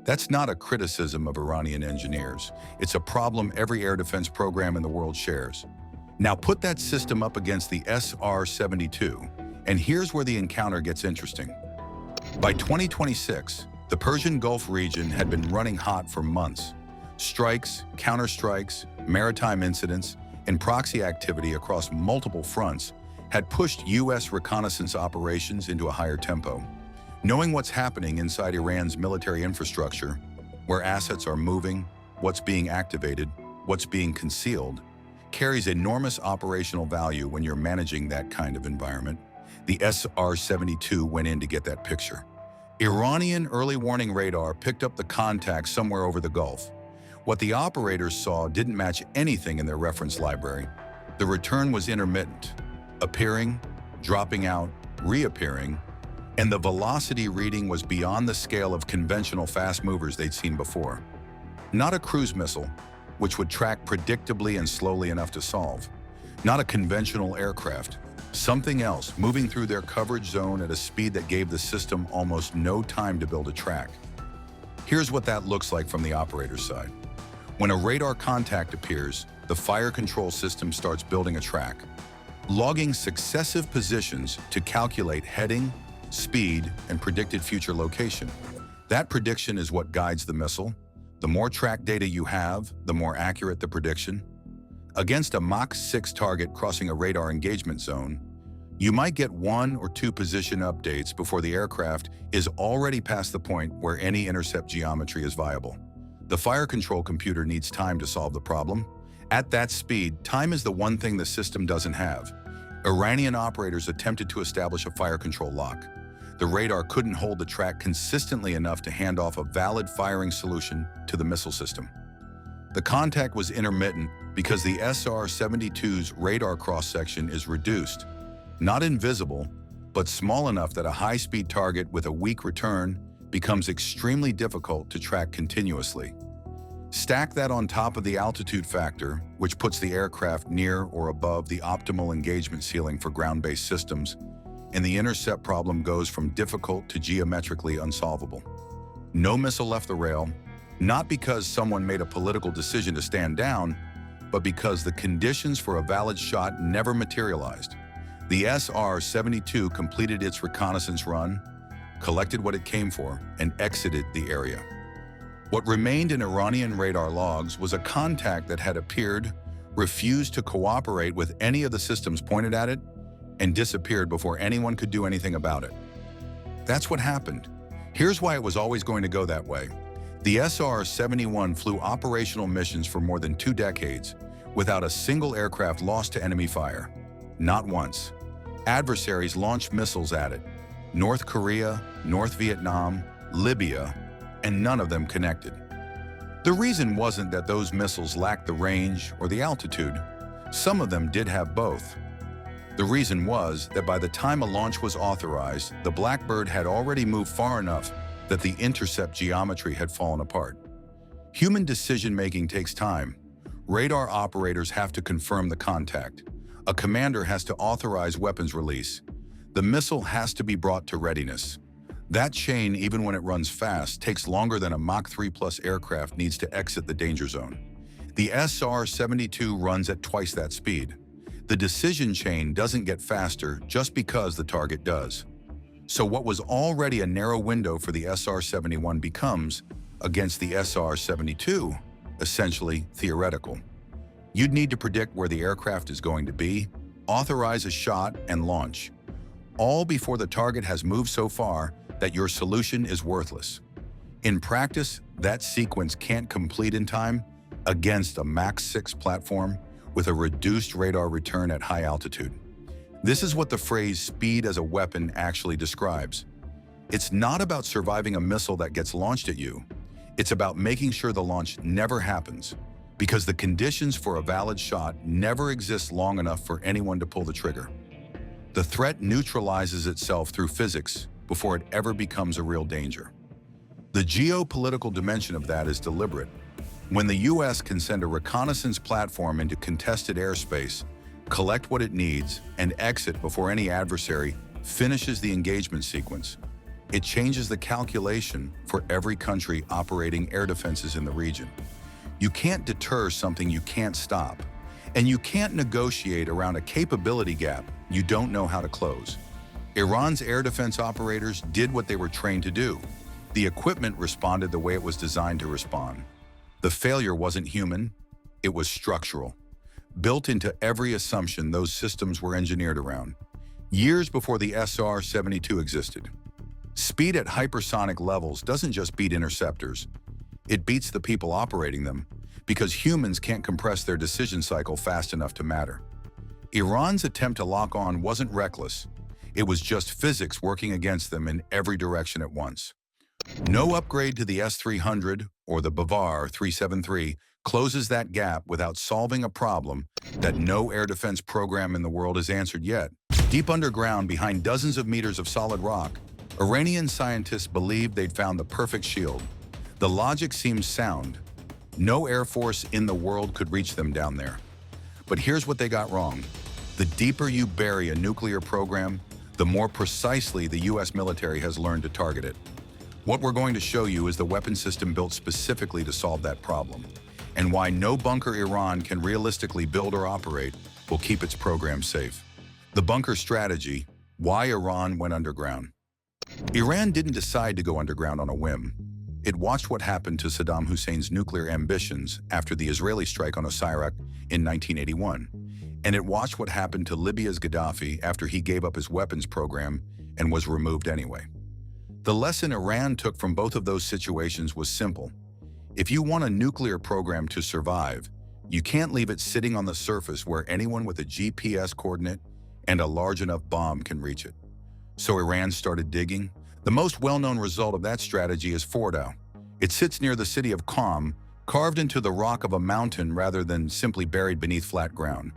That's not a criticism of Iranian engineers. It's a problem every air defense program in the world shares. Now put that system up against the SR-72, and here's where the encounter gets interesting. By 2026, the Persian Gulf region had been running hot for months. Strikes, counterstrikes, maritime incidents, and proxy activity across multiple fronts had pushed U.S. reconnaissance operations into a higher tempo. Knowing what's happening inside Iran's military infrastructure, where assets are moving, what's being activated, what's being concealed, carries enormous operational value when you're managing that kind of environment. The SR-72 went in to get that picture. Iranian early warning radar picked up the contact somewhere over the Gulf. What the operators saw didn't match anything in their reference library. The return was intermittent, appearing, dropping out, reappearing, and the velocity reading was beyond the scale of conventional fast movers they'd seen before. Not a cruise missile, which would track predictably and slowly enough to solve. Not a conventional aircraft. Something else, moving through their coverage zone at a speed that gave the system almost no time to build a track. Here's what that looks like from the operator's side. When a radar contact appears, the fire control system starts building a track, logging successive positions to calculate heading, speed, and predicted future location. That prediction is what guides the missile. The more track data you have, the more accurate the prediction. Against a Mach 6 target crossing a radar engagement zone, you might get 1 or 2 position updates before the aircraft is already past the point where any intercept geometry is viable. The fire control computer needs time to solve the problem. At that speed, time is the one thing the system doesn't have. Iranian operators attempted to establish a fire control lock. The radar couldn't hold the track consistently enough to hand off a valid firing solution to the missile system. The contact was intermittent because the SR-72's radar cross-section is reduced, not invisible, but small enough that a high-speed target with a weak return becomes extremely difficult to track continuously. Stack that on top of the altitude factor, which puts the aircraft near or above the optimal engagement ceiling for ground-based systems, and the intercept problem goes from difficult to geometrically unsolvable. No missile left the rail, not because someone made a political decision to stand down, but because the conditions for a valid shot never materialized. The SR-72 completed its reconnaissance run, collected what it came for, and exited the area. What remained in Iranian radar logs was a contact that had appeared, refused to cooperate with any of the systems pointed at it, and disappeared before anyone could do anything about it. That's what happened. Here's why it was always going to go that way. The SR-71 flew operational missions for more than 2 decades without a single aircraft lost to enemy fire. Not once. Adversaries launched missiles at it. North Korea, North Vietnam, Libya, and none of them connected. The reason wasn't that those missiles lacked the range or the altitude. Some of them did have both. The reason was that by the time a launch was authorized, the Blackbird had already moved far enough that the intercept geometry had fallen apart. Human decision-making takes time. Radar operators have to confirm the contact. A commander has to authorize weapons release. The missile has to be brought to readiness. That chain, even when it runs fast, takes longer than a Mach 3+ aircraft needs to exit the danger zone. The SR-72 runs at twice that speed. The decision chain doesn't get faster just because the target does. So what was already a narrow window for the SR-71 becomes, against the SR-72, essentially theoretical. You'd need to predict where the aircraft is going to be, authorize a shot, and launch, all before the target has moved so far that your solution is worthless. In practice, that sequence can't complete in time against a Mach 6 platform with a reduced radar return at high altitude. This is what the phrase "speed as a weapon" actually describes. It's not about surviving a missile that gets launched at you. It's about making sure the launch never happens, because the conditions for a valid shot never exist long enough for anyone to pull the trigger. The threat neutralizes itself through physics before it ever becomes a real danger. The geopolitical dimension of that is deliberate. When the US can send a reconnaissance platform into contested airspace, collect what it needs, and exit before any adversary finishes the engagement sequence, it changes the calculation for every country operating air defenses in the region. You can't deter something you can't stop, and you can't negotiate around a capability gap you don't know how to close. Iran's air defense operators did what they were trained to do. The equipment responded the way it was designed to respond. The failure wasn't human, it was structural, built into every assumption those systems were engineered around, years before the SR-72 existed. Speed at hypersonic levels doesn't just beat interceptors, it beats the people operating them, because humans can't compress their decision cycle fast enough to matter. Iran's attempt to lock on wasn't reckless, it was just physics working against them in every direction at once. No upgrade to the S-300 or the Bavar 373 closes that gap without solving a problem that no air defense program in the world has answered yet. Deep underground, behind dozens of meters of solid rock, Iranian scientists believed they'd found the perfect shield. The logic seemed sound. No air force in the world could reach them down there. But here's what they got wrong. The deeper you bury a nuclear program, the more precisely the US military has learned to target it. What we're going to show you is the weapon system built specifically to solve that problem, and why no bunker Iran can realistically build or operate will keep its program safe. The bunker strategy, why Iran went underground. Iran didn't decide to go underground on a whim. It watched what happened to Saddam Hussein's nuclear ambitions after the Israeli strike on Osirak in 1981. And it watched what happened to Libya's Gaddafi after he gave up his weapons program and was removed anyway. The lesson Iran took from both of those situations was simple. If you want a nuclear program to survive, you can't leave it sitting on the surface where anyone with a GPS coordinate and a large enough bomb can reach it. So Iran started digging. The most well-known result of that strategy is Fordow. It sits near the city of Qom, carved into the rock of a mountain rather than simply buried beneath flat ground.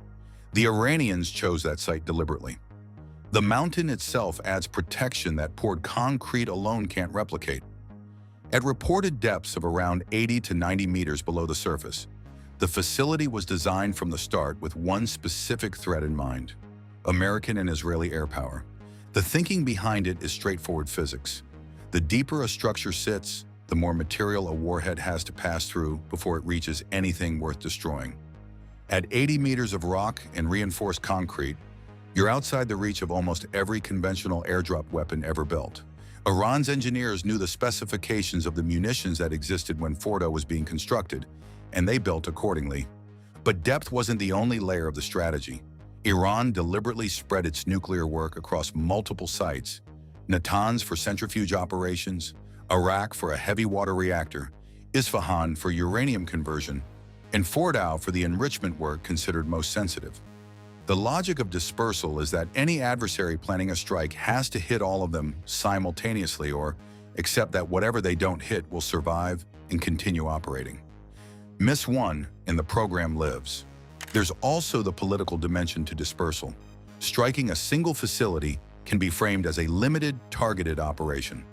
The Iranians chose that site deliberately. The mountain itself adds protection that poured concrete alone can't replicate. At reported depths of around 80 to 90 meters below the surface, the facility was designed from the start with one specific threat in mind: American and Israeli air power. The thinking behind it is straightforward physics. The deeper a structure sits, the more material a warhead has to pass through before it reaches anything worth destroying. At 80 meters of rock and reinforced concrete, you're outside the reach of almost every conventional airdrop weapon ever built. Iran's engineers knew the specifications of the munitions that existed when Fordow was being constructed, and they built accordingly. But depth wasn't the only layer of the strategy. Iran deliberately spread its nuclear work across multiple sites: Natanz for centrifuge operations, Arak for a heavy water reactor, Isfahan for uranium conversion, and Fordow for the enrichment work considered most sensitive. The logic of dispersal is that any adversary planning a strike has to hit all of them simultaneously or accept that whatever they don't hit will survive and continue operating. Miss one and the program lives. There's also the political dimension to dispersal. Striking a single facility can be framed as a limited, targeted operation.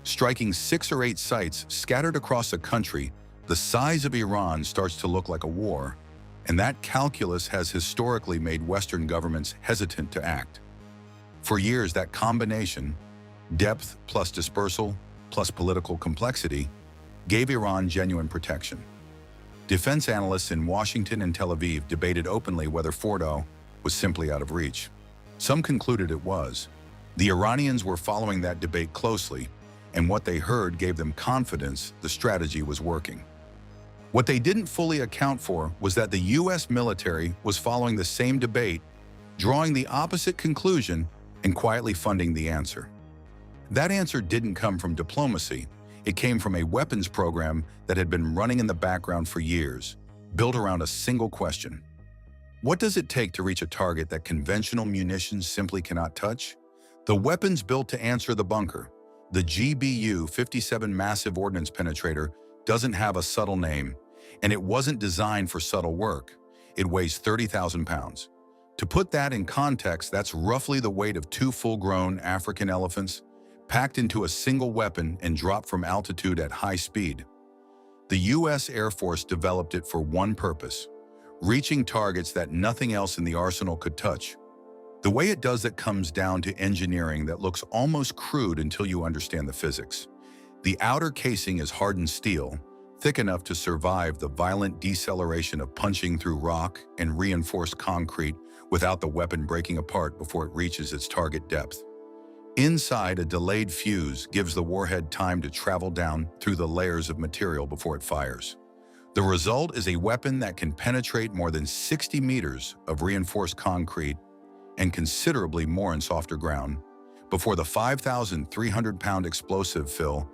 Striking 6 or 8 sites scattered across a country the size of Iran starts to look like a war, and that calculus has historically made Western governments hesitant to act. For years, that combination, depth plus dispersal plus political complexity, gave Iran genuine protection. Defense analysts in Washington and Tel Aviv debated openly whether Fordow was simply out of reach. Some concluded it was. The Iranians were following that debate closely, and what they heard gave them confidence the strategy was working. What they didn't fully account for was that the U.S. military was following the same debate, drawing the opposite conclusion, and quietly funding the answer. That answer didn't come from diplomacy. It came from a weapons program that had been running in the background for years, built around a single question. What does it take to reach a target that conventional munitions simply cannot touch? The weapons built to answer the bunker, the GBU-57 Massive Ordnance Penetrator, doesn't have a subtle name, and it wasn't designed for subtle work. It weighs 30,000 pounds. To put that in context, that's roughly the weight of 2 full-grown African elephants, packed into a single weapon and dropped from altitude at high speed. The U.S. Air Force developed it for one purpose: reaching targets that nothing else in the arsenal could touch. The way it does it comes down to engineering that looks almost crude until you understand the physics. The outer casing is hardened steel, thick enough to survive the violent deceleration of punching through rock and reinforced concrete without the weapon breaking apart before it reaches its target depth. Inside, a delayed fuse gives the warhead time to travel down through the layers of material before it fires. The result is a weapon that can penetrate more than 60 meters of reinforced concrete and considerably more in softer ground before the 5,300-pound explosive fill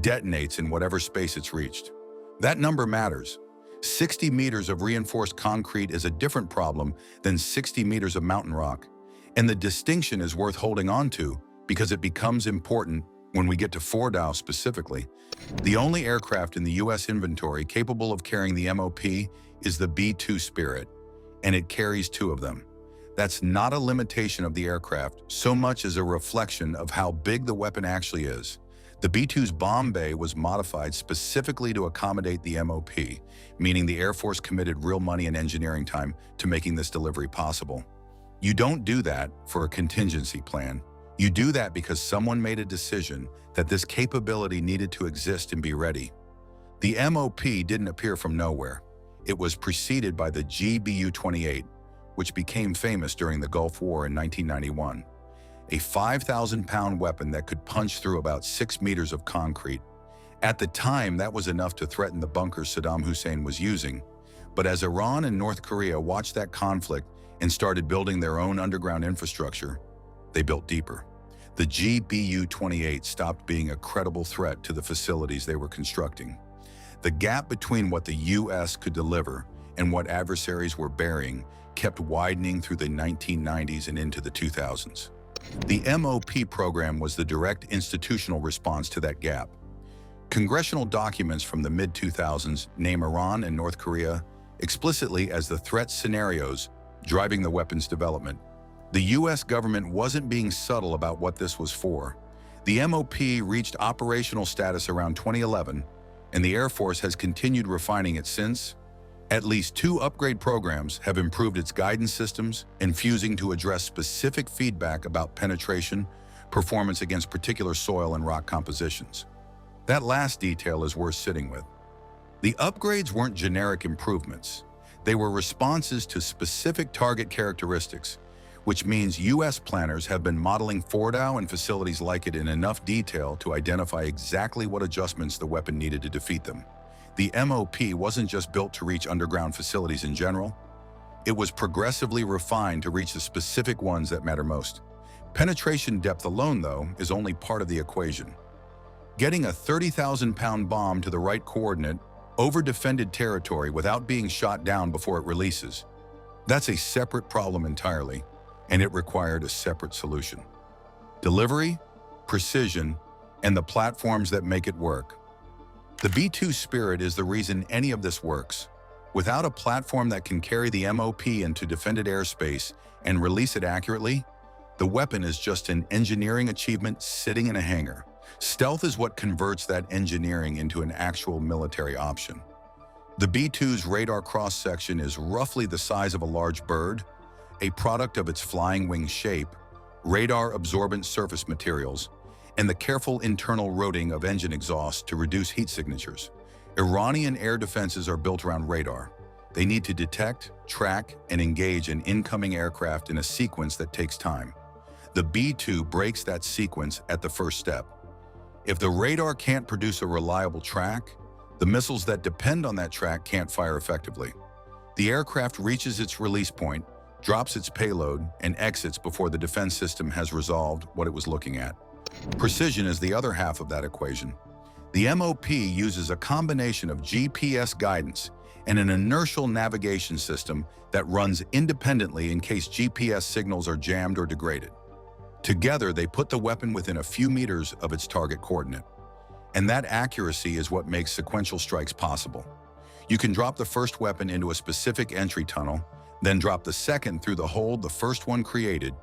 detonates in whatever space it's reached. That number matters. 60 meters of reinforced concrete is a different problem than 60 meters of mountain rock, and the distinction is worth holding on to because it becomes important when we get to Fordow specifically. The only aircraft in the U.S. inventory capable of carrying the MOP is the B-2 Spirit, and it carries 2 of them. That's not a limitation of the aircraft so much as a reflection of how big the weapon actually is. The B-2's bomb bay was modified specifically to accommodate the MOP, meaning the Air Force committed real money and engineering time to making this delivery possible. You don't do that for a contingency plan. You do that because someone made a decision that this capability needed to exist and be ready. The MOP didn't appear from nowhere. It was preceded by the GBU-28, which became famous during the Gulf War in 1991. A 5,000-pound weapon that could punch through about 6 meters of concrete At the time, that was enough to threaten the bunkers Saddam Hussein was using. But as Iran and North Korea watched that conflict and started building their own underground infrastructure, they built deeper. The GBU-28 stopped being a credible threat to the facilities they were constructing. The gap between what the U.S. could deliver and what adversaries were burying kept widening through the 1990s and into the 2000s. The MOP program was the direct institutional response to that gap. Congressional documents from the mid-2000s name Iran and North Korea explicitly as the threat scenarios driving the weapons development. The U.S. government wasn't being subtle about what this was for. The MOP reached operational status around 2011, and the Air Force has continued refining it since. At least 2 upgrade programs have improved its guidance systems and fusing to address specific feedback about penetration, performance against particular soil and rock compositions. That last detail is worth sitting with. The upgrades weren't generic improvements. They were responses to specific target characteristics, which means U.S. planners have been modeling Fordow and facilities like it in enough detail to identify exactly what adjustments the weapon needed to defeat them. The MOP wasn't just built to reach underground facilities in general. It was progressively refined to reach the specific ones that matter most. Penetration depth alone, though, is only part of the equation. Getting a 30,000-pound bomb to the right coordinate over defended territory without being shot down before it releases, that's a separate problem entirely, and it required a separate solution. Delivery, precision, and the platforms that make it work. The B-2 Spirit is the reason any of this works. Without a platform that can carry the MOP into defended airspace and release it accurately, the weapon is just an engineering achievement sitting in a hangar. Stealth is what converts that engineering into an actual military option. The B-2's radar cross-section is roughly the size of a large bird, a product of its flying wing shape, radar-absorbent surface materials, and the careful internal routing of engine exhaust to reduce heat signatures. Iranian air defenses are built around radar. They need to detect, track, and engage an incoming aircraft in a sequence that takes time. The B-2 breaks that sequence at the first step. If the radar can't produce a reliable track, the missiles that depend on that track can't fire effectively. The aircraft reaches its release point, drops its payload, and exits before the defense system has resolved what it was looking at. Precision is the other half of that equation. The MOP uses a combination of GPS guidance and an inertial navigation system that runs independently in case GPS signals are jammed or degraded. Together, they put the weapon within a few meters of its target coordinate. And that accuracy is what makes sequential strikes possible. You can drop the first weapon into a specific entry tunnel, then drop the second through the hole the first one created,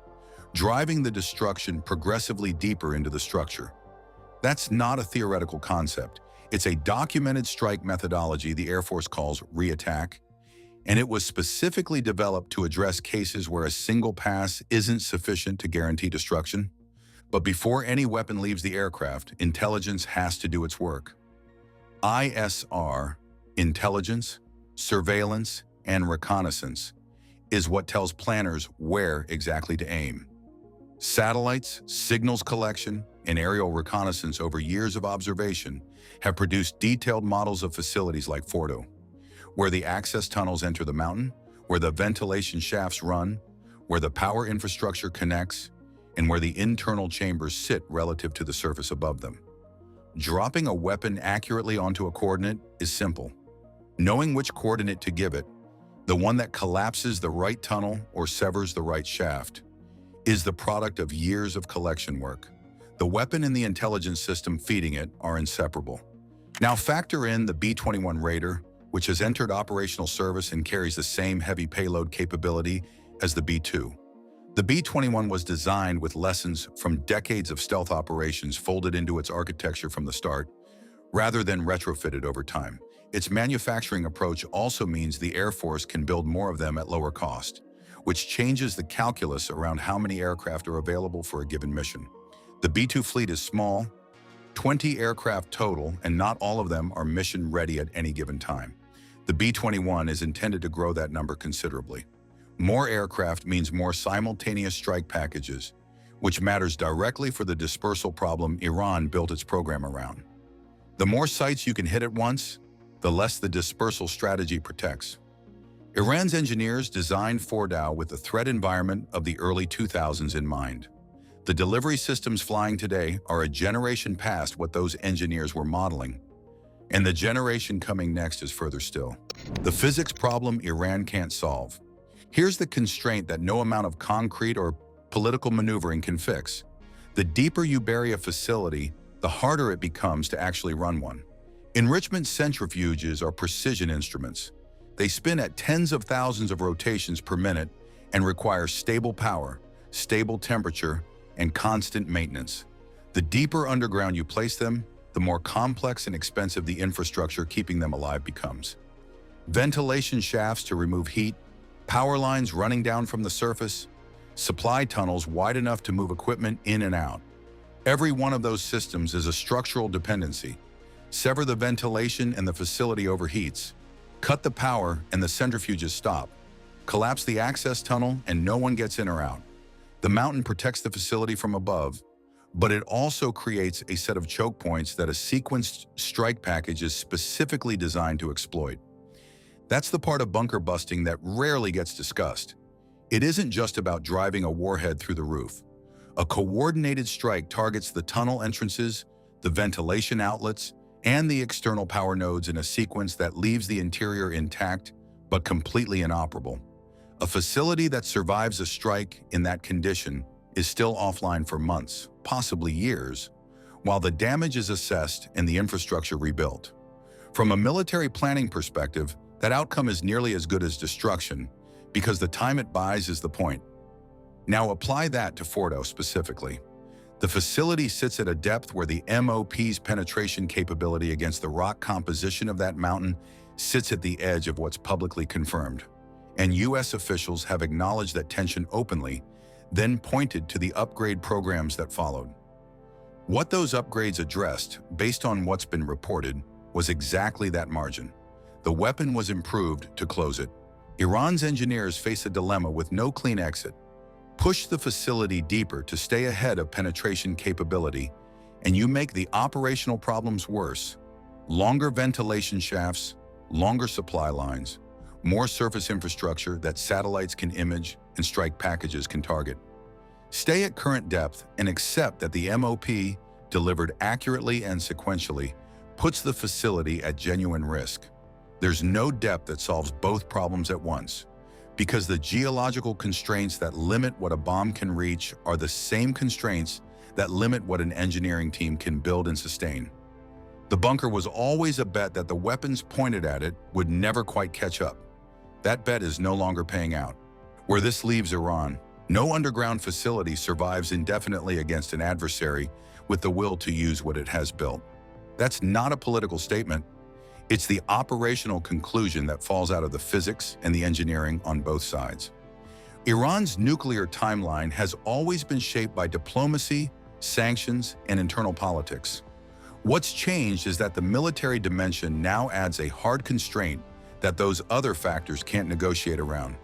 driving the destruction progressively deeper into the structure. That's not a theoretical concept. It's a documented strike methodology the Air Force calls re-attack, and it was specifically developed to address cases where a single pass isn't sufficient to guarantee destruction. But before any weapon leaves the aircraft, intelligence has to do its work. ISR, intelligence, surveillance, and reconnaissance, is what tells planners where exactly to aim. Satellites, signals collection, and aerial reconnaissance over years of observation have produced detailed models of facilities like Fordo, where the access tunnels enter the mountain, where the ventilation shafts run, where the power infrastructure connects, and where the internal chambers sit relative to the surface above them. Dropping a weapon accurately onto a coordinate is simple. Knowing which coordinate to give it, the one that collapses the right tunnel or severs the right shaft, is the product of years of collection work. The weapon and the intelligence system feeding it are inseparable. Now factor in the B-21 Raider, which has entered operational service and carries the same heavy payload capability as the B-2. The B-21 was designed with lessons from decades of stealth operations folded into its architecture from the start, rather than retrofitted over time. Its manufacturing approach also means the Air Force can build more of them at lower cost, which changes the calculus around how many aircraft are available for a given mission. The B-2 fleet is small, 20 aircraft total, and not all of them are mission-ready at any given time. The B-21 is intended to grow that number considerably. More aircraft means more simultaneous strike packages, which matters directly for the dispersal problem Iran built its program around. The more sites you can hit at once, the less the dispersal strategy protects. Iran's engineers designed Fordow with the threat environment of the early 2000s in mind. The delivery systems flying today are a generation past what those engineers were modeling, and the generation coming next is further still. The physics problem Iran can't solve. Here's the constraint that no amount of concrete or political maneuvering can fix. The deeper you bury a facility, the harder it becomes to actually run one. Enrichment centrifuges are precision instruments. They spin at tens of thousands of rotations per minute and require stable power, stable temperature, and constant maintenance. The deeper underground you place them, the more complex and expensive the infrastructure keeping them alive becomes. Ventilation shafts to remove heat, power lines running down from the surface, supply tunnels wide enough to move equipment in and out. Every one of those systems is a structural dependency. Sever the ventilation and the facility overheats. Cut the power and the centrifuges stop. Collapse the access tunnel and no one gets in or out. The mountain protects the facility from above, but it also creates a set of choke points that a sequenced strike package is specifically designed to exploit. That's the part of bunker busting that rarely gets discussed. It isn't just about driving a warhead through the roof. A coordinated strike targets the tunnel entrances, the ventilation outlets, and the external power nodes in a sequence that leaves the interior intact but completely inoperable. A facility that survives a strike in that condition is still offline for months, possibly years, while the damage is assessed and the infrastructure rebuilt. From a military planning perspective, that outcome is nearly as good as destruction, because the time it buys is the point. Now apply that to Fordow specifically. The facility sits at a depth where the MOP's penetration capability against the rock composition of that mountain sits at the edge of what's publicly confirmed. And US officials have acknowledged that tension openly, then pointed to the upgrade programs that followed. What those upgrades addressed, based on what's been reported, was exactly that margin. The weapon was improved to close it. Iran's engineers face a dilemma with no clean exit. Push the facility deeper to stay ahead of penetration capability, and you make the operational problems worse. Longer ventilation shafts, longer supply lines, more surface infrastructure that satellites can image and strike packages can target. Stay at current depth and accept that the MOP, delivered accurately and sequentially, puts the facility at genuine risk. There's no depth that solves both problems at once, because the geological constraints that limit what a bomb can reach are the same constraints that limit what an engineering team can build and sustain. The bunker was always a bet that the weapons pointed at it would never quite catch up. That bet is no longer paying out. Where this leaves Iran, no underground facility survives indefinitely against an adversary with the will to use what it has built. That's not a political statement. It's the operational conclusion that falls out of the physics and the engineering on both sides. Iran's nuclear timeline has always been shaped by diplomacy, sanctions, and internal politics. What's changed is that the military dimension now adds a hard constraint that those other factors can't negotiate around.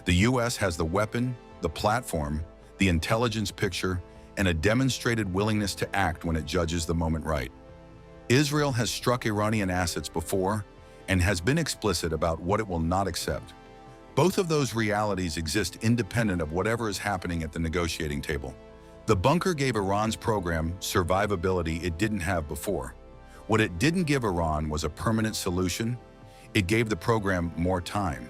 The US has the weapon, the platform, the intelligence picture, and a demonstrated willingness to act when it judges the moment right. Israel has struck Iranian assets before and has been explicit about what it will not accept. Both of those realities exist independent of whatever is happening at the negotiating table. The bunker gave Iran's program survivability it didn't have before. What it didn't give Iran was a permanent solution. It gave the program more time.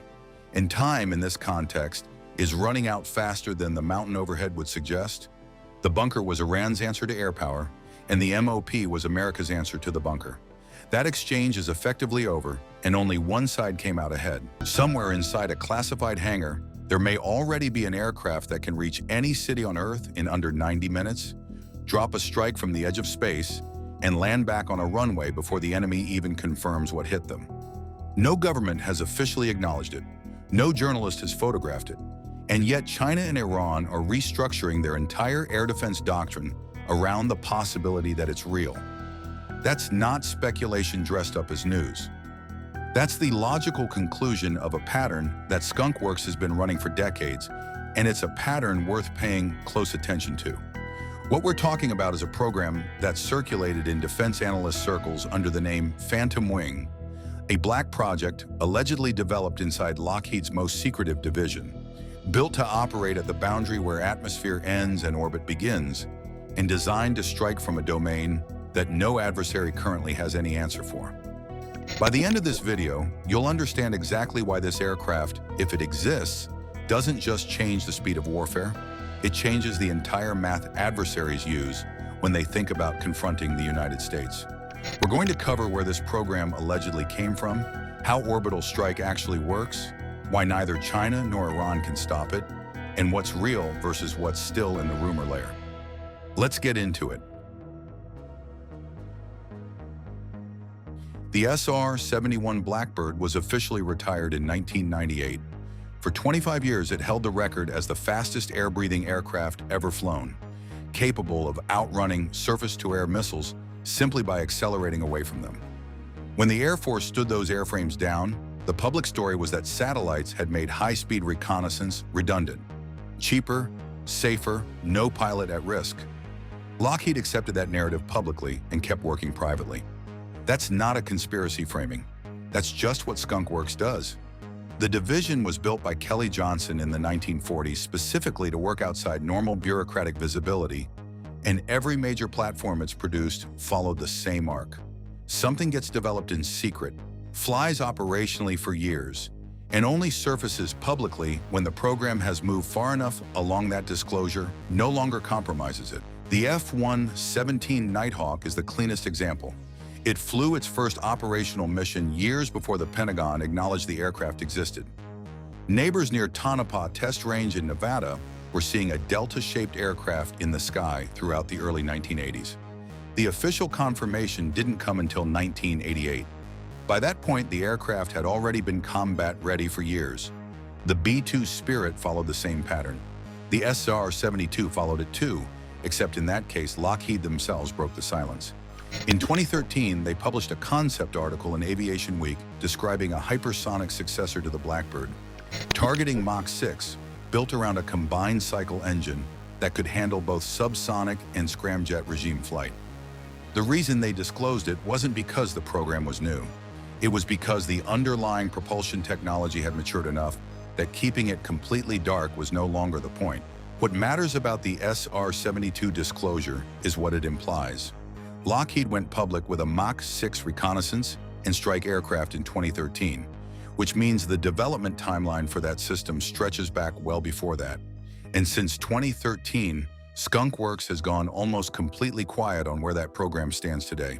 And time, in this context, is running out faster than the mountain overhead would suggest. The bunker was Iran's answer to air power, and the MOP was America's answer to the bunker. That exchange is effectively over, and only one side came out ahead. Somewhere inside a classified hangar, there may already be an aircraft that can reach any city on Earth in under 90 minutes, drop a strike from the edge of space, and land back on a runway before the enemy even confirms what hit them. No government has officially acknowledged it. No journalist has photographed it. And yet China and Iran are restructuring their entire air defense doctrine around the possibility that it's real. That's not speculation dressed up as news. That's the logical conclusion of a pattern that Skunk Works has been running for decades, and it's a pattern worth paying close attention to. What we're talking about is a program that circulated in defense analyst circles under the name Phantom Wing, a black project allegedly developed inside Lockheed's most secretive division, built to operate at the boundary where atmosphere ends and orbit begins, and designed to strike from a domain that no adversary currently has any answer for. By the end of this video, you'll understand exactly why this aircraft, if it exists, doesn't just change the speed of warfare, it changes the entire math adversaries use when they think about confronting the United States. We're going to cover where this program allegedly came from, how orbital strike actually works, why neither China nor Iran can stop it, and what's real versus what's still in the rumor layer. Let's get into it. The SR-71 Blackbird was officially retired in 1998. For 25 years, it held the record as the fastest air-breathing aircraft ever flown, capable of outrunning surface-to-air missiles simply by accelerating away from them. When the Air Force stood those airframes down, the public story was that satellites had made high-speed reconnaissance redundant, cheaper, safer, no pilot at risk. Lockheed accepted that narrative publicly and kept working privately. That's not a conspiracy framing. That's just what Skunk Works does. The division was built by Kelly Johnson in the 1940s specifically to work outside normal bureaucratic visibility, and every major platform it's produced followed the same arc. Something gets developed in secret, flies operationally for years, and only surfaces publicly when the program has moved far enough along that disclosure no longer compromises it. The F-117 Nighthawk is the cleanest example. It flew its first operational mission years before the Pentagon acknowledged the aircraft existed. Neighbors near Tonopah Test Range in Nevada were seeing a delta-shaped aircraft in the sky throughout the early 1980s. The official confirmation didn't come until 1988. By that point, the aircraft had already been combat-ready for years. The B-2 Spirit followed the same pattern. The SR-72 followed it too, except in that case, Lockheed themselves broke the silence. In 2013, they published a concept article in Aviation Week describing a hypersonic successor to the Blackbird, targeting Mach 6, built around a combined cycle engine that could handle both subsonic and scramjet regime flight. The reason they disclosed it wasn't because the program was new. It was because the underlying propulsion technology had matured enough that keeping it completely dark was no longer the point. What matters about the SR-72 disclosure is what it implies. Lockheed went public with a Mach 6 reconnaissance and strike aircraft in 2013, which means the development timeline for that system stretches back well before that. And since 2013, Skunk Works has gone almost completely quiet on where that program stands today.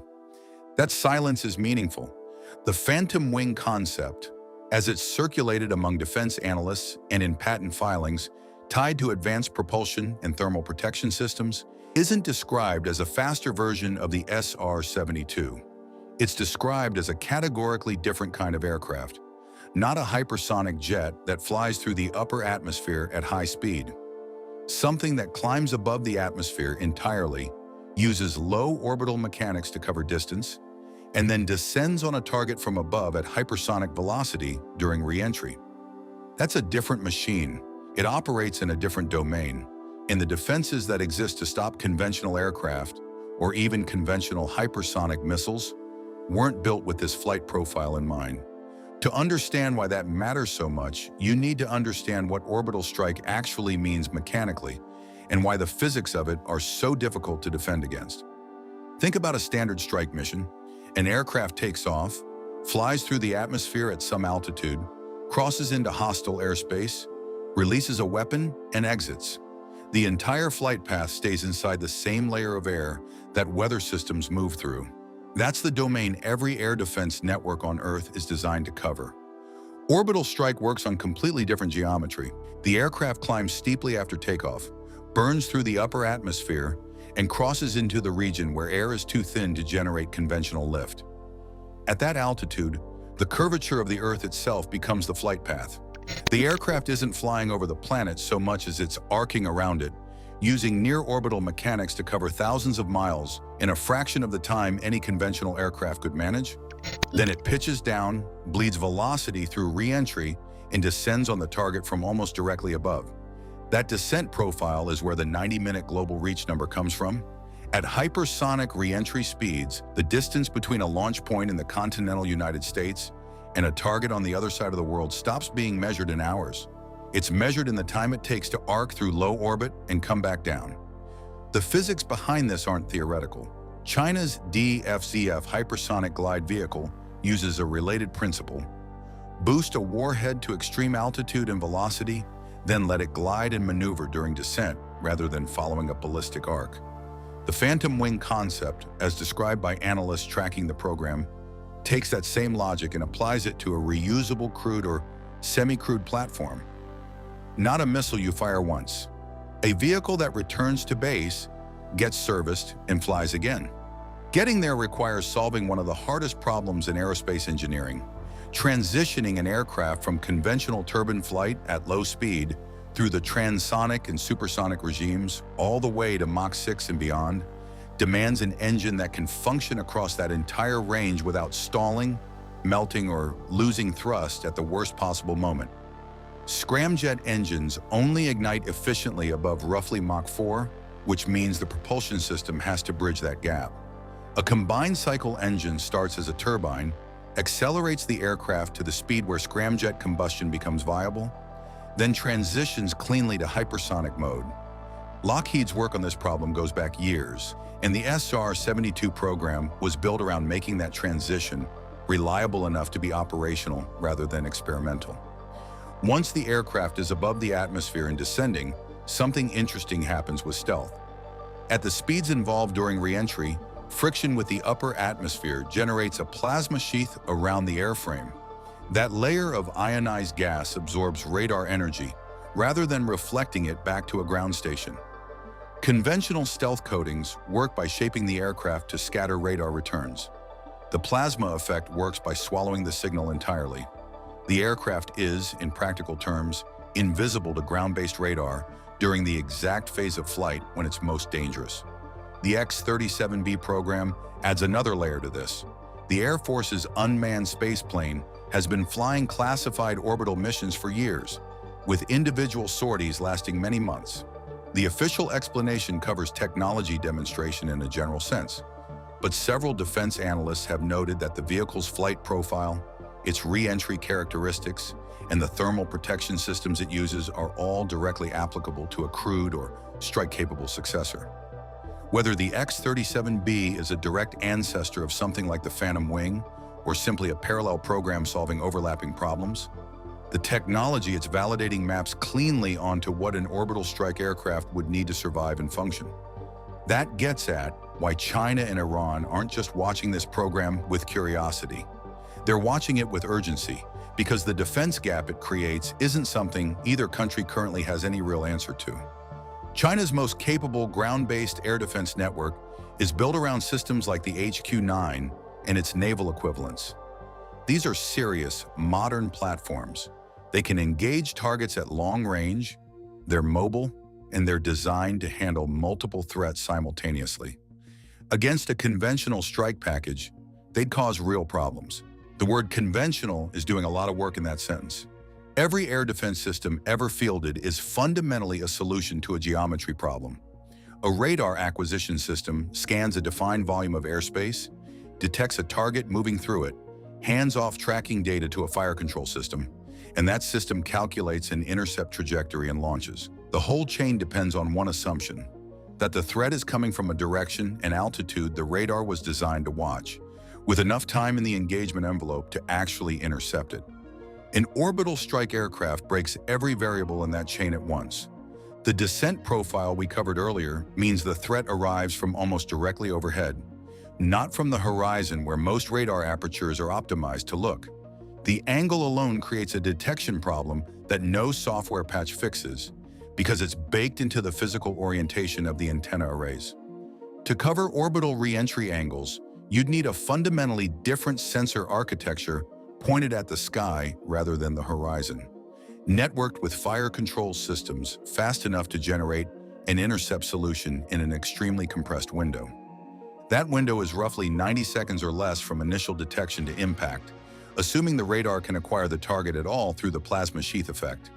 That silence is meaningful. The Phantom Wing concept, as it's circulated among defense analysts and in patent filings tied to advanced propulsion and thermal protection systems, isn't described as a faster version of the SR-72. It's described as a categorically different kind of aircraft, not a hypersonic jet that flies through the upper atmosphere at high speed. Something that climbs above the atmosphere entirely, uses low orbital mechanics to cover distance, and then descends on a target from above at hypersonic velocity during re-entry. That's a different machine. It operates in a different domain. And the defenses that exist to stop conventional aircraft, or even conventional hypersonic missiles, weren't built with this flight profile in mind. To understand why that matters so much, you need to understand what orbital strike actually means mechanically, and why the physics of it are so difficult to defend against. Think about a standard strike mission. An aircraft takes off, flies through the atmosphere at some altitude, crosses into hostile airspace, releases a weapon, and exits. The entire flight path stays inside the same layer of air that weather systems move through. That's the domain every air defense network on Earth is designed to cover. Orbital strike works on completely different geometry. The aircraft climbs steeply after takeoff, burns through the upper atmosphere, and crosses into the region where air is too thin to generate conventional lift. At that altitude, the curvature of the Earth itself becomes the flight path. The aircraft isn't flying over the planet so much as it's arcing around it, using near-orbital mechanics to cover thousands of miles in a fraction of the time any conventional aircraft could manage. Then it pitches down, bleeds velocity through re-entry, and descends on the target from almost directly above. That descent profile is where the 90-minute global reach number comes from. At hypersonic re-entry speeds, the distance between a launch point in the continental United States and a target on the other side of the world stops being measured in hours. It's measured in the time it takes to arc through low orbit and come back down. The physics behind this aren't theoretical. China's DFZF hypersonic glide vehicle uses a related principle. Boost a warhead to extreme altitude and velocity, then let it glide and maneuver during descent rather than following a ballistic arc. The phantom wing concept, as described by analysts tracking the program, takes that same logic and applies it to a reusable crewed or semi-crewed platform. Not a missile you fire once. A vehicle that returns to base, gets serviced, and flies again. Getting there requires solving one of the hardest problems in aerospace engineering: transitioning an aircraft from conventional turbine flight at low speed through the transonic and supersonic regimes all the way to Mach 6 and beyond demands an engine that can function across that entire range without stalling, melting, or losing thrust at the worst possible moment. Scramjet engines only ignite efficiently above roughly Mach 4, which means the propulsion system has to bridge that gap. A combined cycle engine starts as a turbine, accelerates the aircraft to the speed where scramjet combustion becomes viable, then transitions cleanly to hypersonic mode. Lockheed's work on this problem goes back years, and the SR-72 program was built around making that transition reliable enough to be operational rather than experimental. Once the aircraft is above the atmosphere and descending, something interesting happens with stealth. At the speeds involved during re-entry, friction with the upper atmosphere generates a plasma sheath around the airframe. That layer of ionized gas absorbs radar energy rather than reflecting it back to a ground station. Conventional stealth coatings work by shaping the aircraft to scatter radar returns. The plasma effect works by swallowing the signal entirely. The aircraft is, in practical terms, invisible to ground-based radar during the exact phase of flight when it's most dangerous. The X-37B program adds another layer to this. The Air Force's unmanned spaceplane has been flying classified orbital missions for years, with individual sorties lasting many months. The official explanation covers technology demonstration in a general sense, but several defense analysts have noted that the vehicle's flight profile, its re-entry characteristics, and the thermal protection systems it uses are all directly applicable to a crewed or strike-capable successor. Whether the X-37B is a direct ancestor of something like the Phantom Wing, or simply a parallel program solving overlapping problems, the technology it's validating maps cleanly onto what an orbital strike aircraft would need to survive and function. That gets at why China and Iran aren't just watching this program with curiosity. They're watching it with urgency, because the defense gap it creates isn't something either country currently has any real answer to. China's most capable ground-based air defense network is built around systems like the HQ-9 and its naval equivalents. These are serious, modern platforms. They can engage targets at long range, they're mobile, and they're designed to handle multiple threats simultaneously. Against a conventional strike package, they'd cause real problems. The word conventional is doing a lot of work in that sentence. Every air defense system ever fielded is fundamentally a solution to a geometry problem. A radar acquisition system scans a defined volume of airspace, detects a target moving through it, hands off tracking data to a fire control system, and that system calculates an intercept trajectory and launches. The whole chain depends on one assumption: that the threat is coming from a direction and altitude the radar was designed to watch, with enough time in the engagement envelope to actually intercept it. An orbital strike aircraft breaks every variable in that chain at once. The descent profile we covered earlier means the threat arrives from almost directly overhead, not from the horizon where most radar apertures are optimized to look. The angle alone creates a detection problem that no software patch fixes, because it's baked into the physical orientation of the antenna arrays. To cover orbital re-entry angles, you'd need a fundamentally different sensor architecture pointed at the sky rather than the horizon, networked with fire control systems fast enough to generate an intercept solution in an extremely compressed window. That window is roughly 90 seconds or less from initial detection to impact, assuming the radar can acquire the target at all through the plasma sheath effect.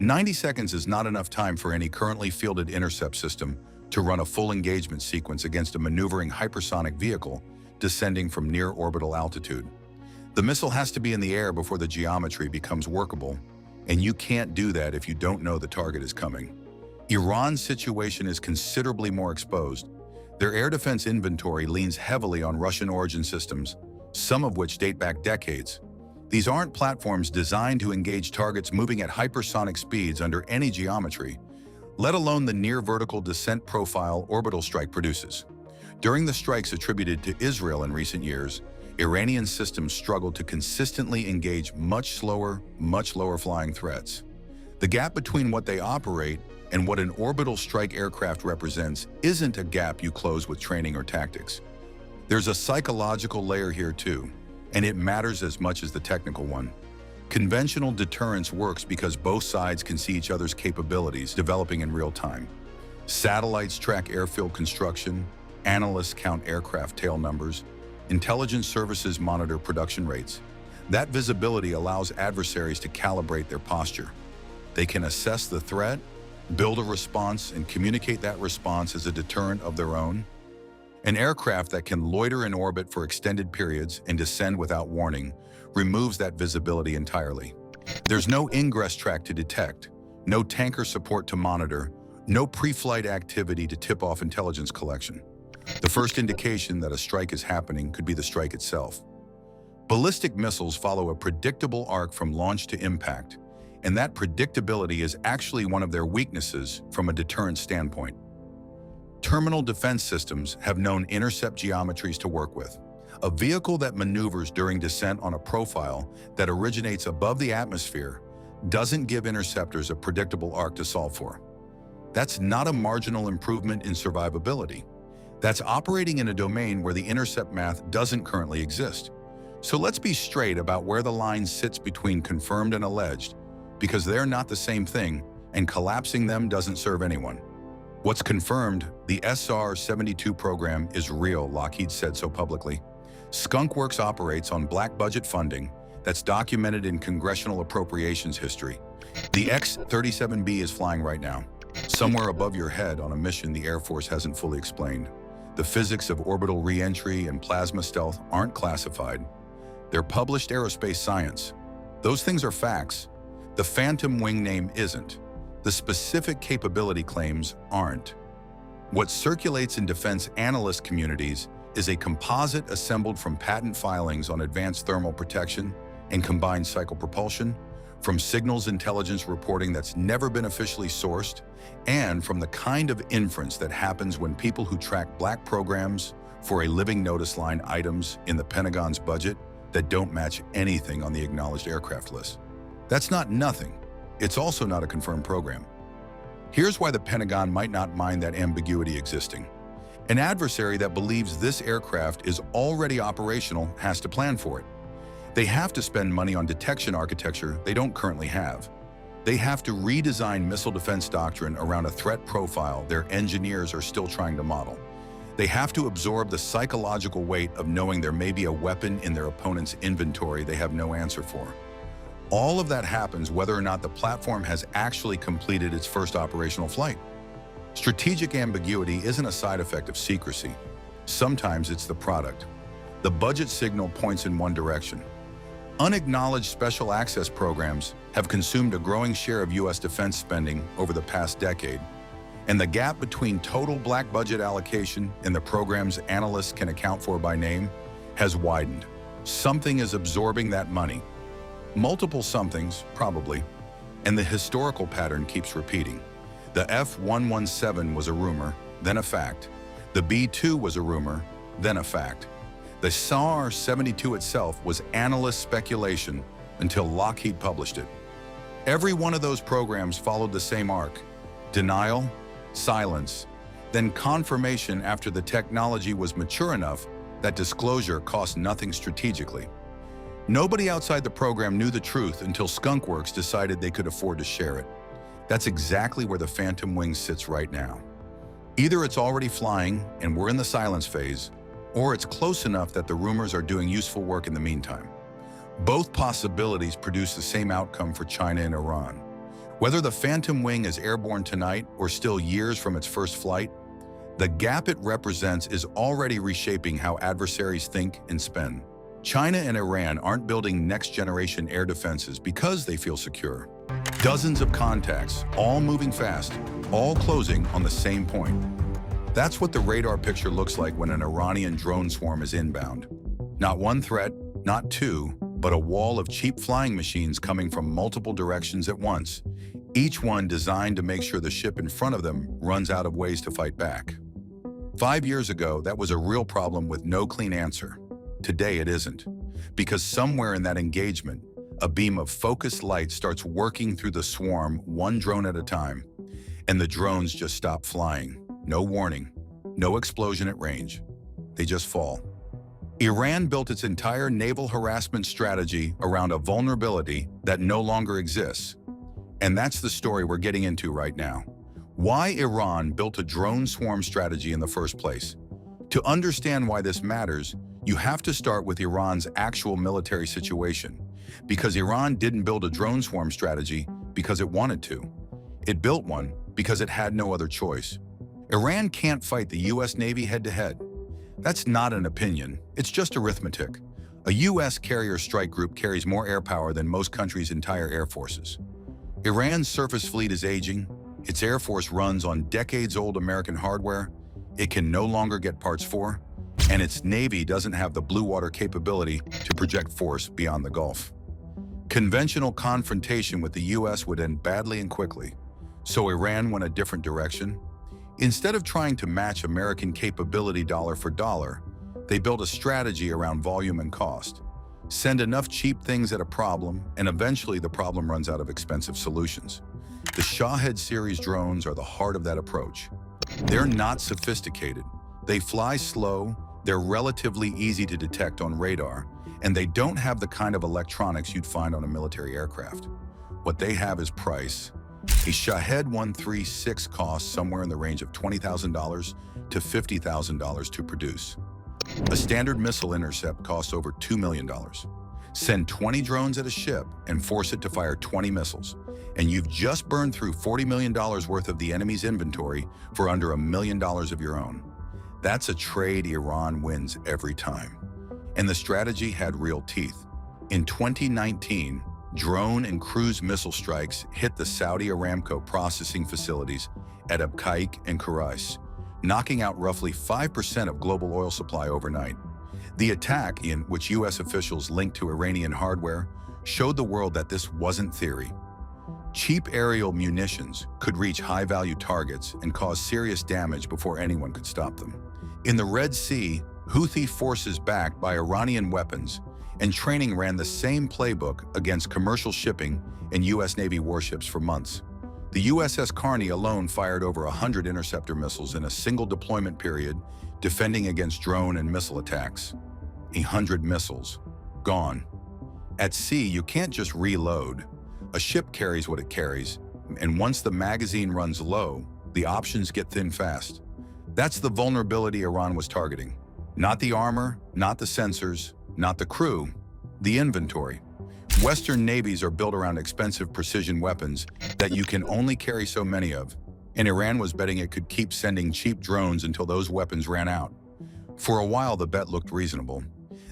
90 seconds is not enough time for any currently fielded intercept system to run a full engagement sequence against a maneuvering hypersonic vehicle descending from near orbital altitude. The missile has to be in the air before the geometry becomes workable, and you can't do that if you don't know the target is coming. Iran's situation is considerably more exposed. Their air defense inventory leans heavily on Russian origin systems, some of which date back decades. These aren't platforms designed to engage targets moving at hypersonic speeds under any geometry, let alone the near-vertical descent profile orbital strike produces. During the strikes attributed to Israel in recent years, Iranian systems struggled to consistently engage much slower, much lower-flying threats. The gap between what they operate and what an orbital strike aircraft represents isn't a gap you close with training or tactics. There's a psychological layer here too, and it matters as much as the technical one. Conventional deterrence works because both sides can see each other's capabilities developing in real time. Satellites track airfield construction, analysts count aircraft tail numbers, intelligence services monitor production rates. That visibility allows adversaries to calibrate their posture. They can assess the threat, build a response, and communicate that response as a deterrent of their own. An aircraft that can loiter in orbit for extended periods and descend without warning removes that visibility entirely. There's no ingress track to detect, no tanker support to monitor, no pre-flight activity to tip off intelligence collection. The first indication that a strike is happening could be the strike itself. Ballistic missiles follow a predictable arc from launch to impact, and that predictability is actually one of their weaknesses from a deterrence standpoint. Terminal defense systems have known intercept geometries to work with. A vehicle that maneuvers during descent on a profile that originates above the atmosphere doesn't give interceptors a predictable arc to solve for. That's not a marginal improvement in survivability. That's operating in a domain where the intercept math doesn't currently exist. So let's be straight about where the line sits between confirmed and alleged, because they're not the same thing, and collapsing them doesn't serve anyone. What's confirmed, the SR-72 program is real, Lockheed said so publicly. Skunk Works operates on black budget funding that's documented in congressional appropriations history. The X-37B is flying right now, somewhere above your head on a mission the Air Force hasn't fully explained. The physics of orbital re-entry and plasma stealth aren't classified. They're published aerospace science. Those things are facts. The Phantom Wing name isn't. The specific capability claims aren't. What circulates in defense analyst communities is a composite assembled from patent filings on advanced thermal protection and combined cycle propulsion, from signals intelligence reporting that's never been officially sourced, and from the kind of inference that happens when people who track black programs for a living notice line items in the Pentagon's budget that don't match anything on the acknowledged aircraft list. That's not nothing. It's also not a confirmed program. Here's why the Pentagon might not mind that ambiguity existing. An adversary that believes this aircraft is already operational has to plan for it. They have to spend money on detection architecture they don't currently have. They have to redesign missile defense doctrine around a threat profile their engineers are still trying to model. They have to absorb the psychological weight of knowing there may be a weapon in their opponent's inventory they have no answer for. All of that happens whether or not the platform has actually completed its first operational flight. Strategic ambiguity isn't a side effect of secrecy. Sometimes it's the product. The budget signal points in one direction. Unacknowledged special access programs have consumed a growing share of U.S. defense spending over the past decade, and the gap between total black budget allocation and the programs analysts can account for by name has widened. Something is absorbing that money. Multiple somethings, probably, and the historical pattern keeps repeating. The F-117 was a rumor, then a fact. The B-2 was a rumor, then a fact. The SR-72 itself was analyst speculation until Lockheed published it. Every one of those programs followed the same arc: denial, silence, then confirmation after the technology was mature enough that disclosure cost nothing strategically. Nobody outside the program knew the truth until Skunk Works decided they could afford to share it. That's exactly where the Phantom Wing sits right now. Either it's already flying and we're in the silence phase, or it's close enough that the rumors are doing useful work in the meantime. Both possibilities produce the same outcome for China and Iran. Whether the Phantom Wing is airborne tonight or still years from its first flight, the gap it represents is already reshaping how adversaries think and spend. China and Iran aren't building next-generation air defenses because they feel secure. Dozens of contacts, all moving fast, all closing on the same point. That's what the radar picture looks like when an Iranian drone swarm is inbound. Not one threat, not two, but a wall of cheap flying machines coming from multiple directions at once, each one designed to make sure the ship in front of them runs out of ways to fight back. 5 years ago, that was a real problem with no clean answer. Today it isn't, because somewhere in that engagement, a beam of focused light starts working through the swarm one drone at a time, and the drones just stop flying. No warning, no explosion at range. They just fall. Iran built its entire naval harassment strategy around a vulnerability that no longer exists. And that's the story we're getting into right now. Why Iran built a drone swarm strategy in the first place. To understand why this matters, you have to start with Iran's actual military situation, because Iran didn't build a drone swarm strategy because it wanted to. It built one because it had no other choice. Iran can't fight the US Navy head-to-head. That's not an opinion, it's just arithmetic. A US carrier strike group carries more air power than most countries' entire air forces. Iran's surface fleet is aging, its air force runs on decades-old American hardware it can no longer get parts for, and its Navy doesn't have the blue water capability to project force beyond the Gulf. Conventional confrontation with the US would end badly and quickly, so Iran went a different direction. Instead of trying to match American capability dollar for dollar, they built a strategy around volume and cost. Send enough cheap things at a problem, and eventually the problem runs out of expensive solutions. The Shahed series drones are the heart of that approach. They're not sophisticated. They fly slow, they're relatively easy to detect on radar, and they don't have the kind of electronics you'd find on a military aircraft. What they have is price. A Shahed 136 costs somewhere in the range of $20,000 to $50,000 to produce. A standard missile intercept costs over $2 million. Send 20 drones at a ship and force it to fire 20 missiles, and you've just burned through $40 million worth of the enemy's inventory for under $1 million of your own. That's a trade Iran wins every time. And the strategy had real teeth. In 2019, drone and cruise missile strikes hit the Saudi Aramco processing facilities at Abqaiq and Khurais, knocking out roughly 5% of global oil supply overnight. The attack, in which US officials linked to Iranian hardware, showed the world that this wasn't theory. Cheap aerial munitions could reach high-value targets and cause serious damage before anyone could stop them. In the Red Sea, Houthi forces backed by Iranian weapons and training ran the same playbook against commercial shipping and US Navy warships for months. The USS Carney alone fired over 100 interceptor missiles in a single deployment period, defending against drone and missile attacks. 100 missiles. Gone. At sea, you can't just reload. A ship carries what it carries, and once the magazine runs low, the options get thin fast. That's the vulnerability Iran was targeting. Not the armor, not the sensors, not the crew, the inventory. Western navies are built around expensive precision weapons that you can only carry so many of, and Iran was betting it could keep sending cheap drones until those weapons ran out. For a while, the bet looked reasonable.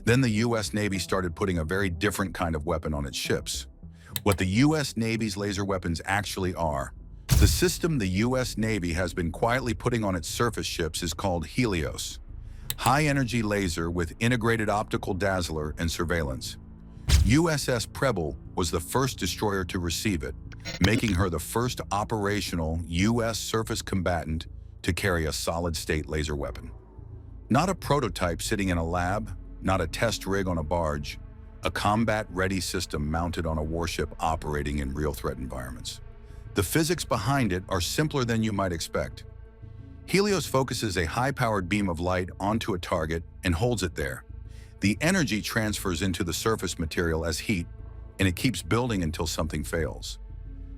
Then the US Navy started putting a very different kind of weapon on its ships. What the US Navy's laser weapons actually are. The system the US Navy has been quietly putting on its surface ships is called Helios. High-energy laser with integrated optical dazzler and surveillance. USS Preble was the first destroyer to receive it, making her the first operational US surface combatant to carry a solid-state laser weapon. Not a prototype sitting in a lab, not a test rig on a barge, a combat-ready system mounted on a warship operating in real threat environments. The physics behind it are simpler than you might expect. Helios focuses a high-powered beam of light onto a target and holds it there. The energy transfers into the surface material as heat, and it keeps building until something fails.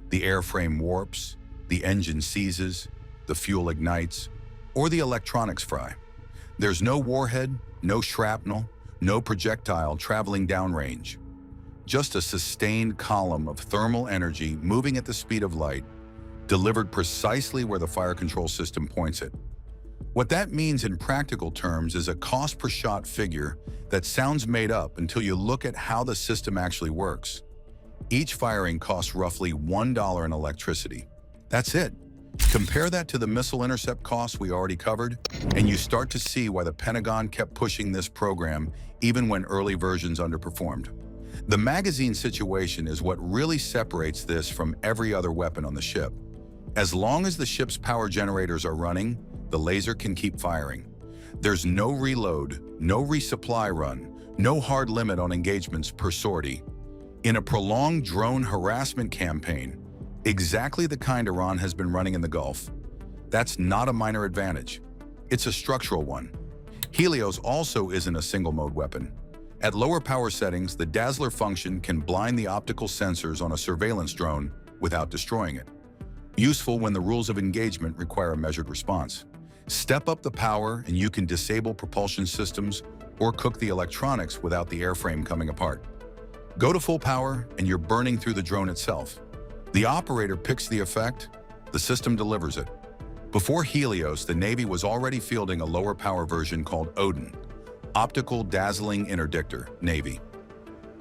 The airframe warps, the engine seizes, the fuel ignites, or the electronics fry. There's no warhead, no shrapnel, no projectile traveling downrange. just a sustained column of thermal energy moving at the speed of light, delivered precisely where the fire control system points it. What that means in practical terms is a cost per shot figure that sounds made up until you look at how the system actually works. Each firing costs roughly $1 in electricity. That's it. Compare that to the missile intercept costs we already covered, and you start to see why the Pentagon kept pushing this program even when early versions underperformed. The magazine situation is what really separates this from every other weapon on the ship. As long as the ship's power generators are running, the laser can keep firing. There's no reload, no resupply run, no hard limit on engagements per sortie. In a prolonged drone harassment campaign, exactly the kind Iran has been running in the Gulf, that's not a minor advantage. It's a structural one. Helios also isn't a single-mode weapon. At lower power settings, the dazzler function can blind the optical sensors on a surveillance drone without destroying it. Useful when the rules of engagement require a measured response. Step up the power and you can disable propulsion systems or cook the electronics without the airframe coming apart. Go to full power and you're burning through the drone itself. The operator picks the effect, the system delivers it. Before Helios, the Navy was already fielding a lower power version called Odin, Optical Dazzling Interdictor, Navy.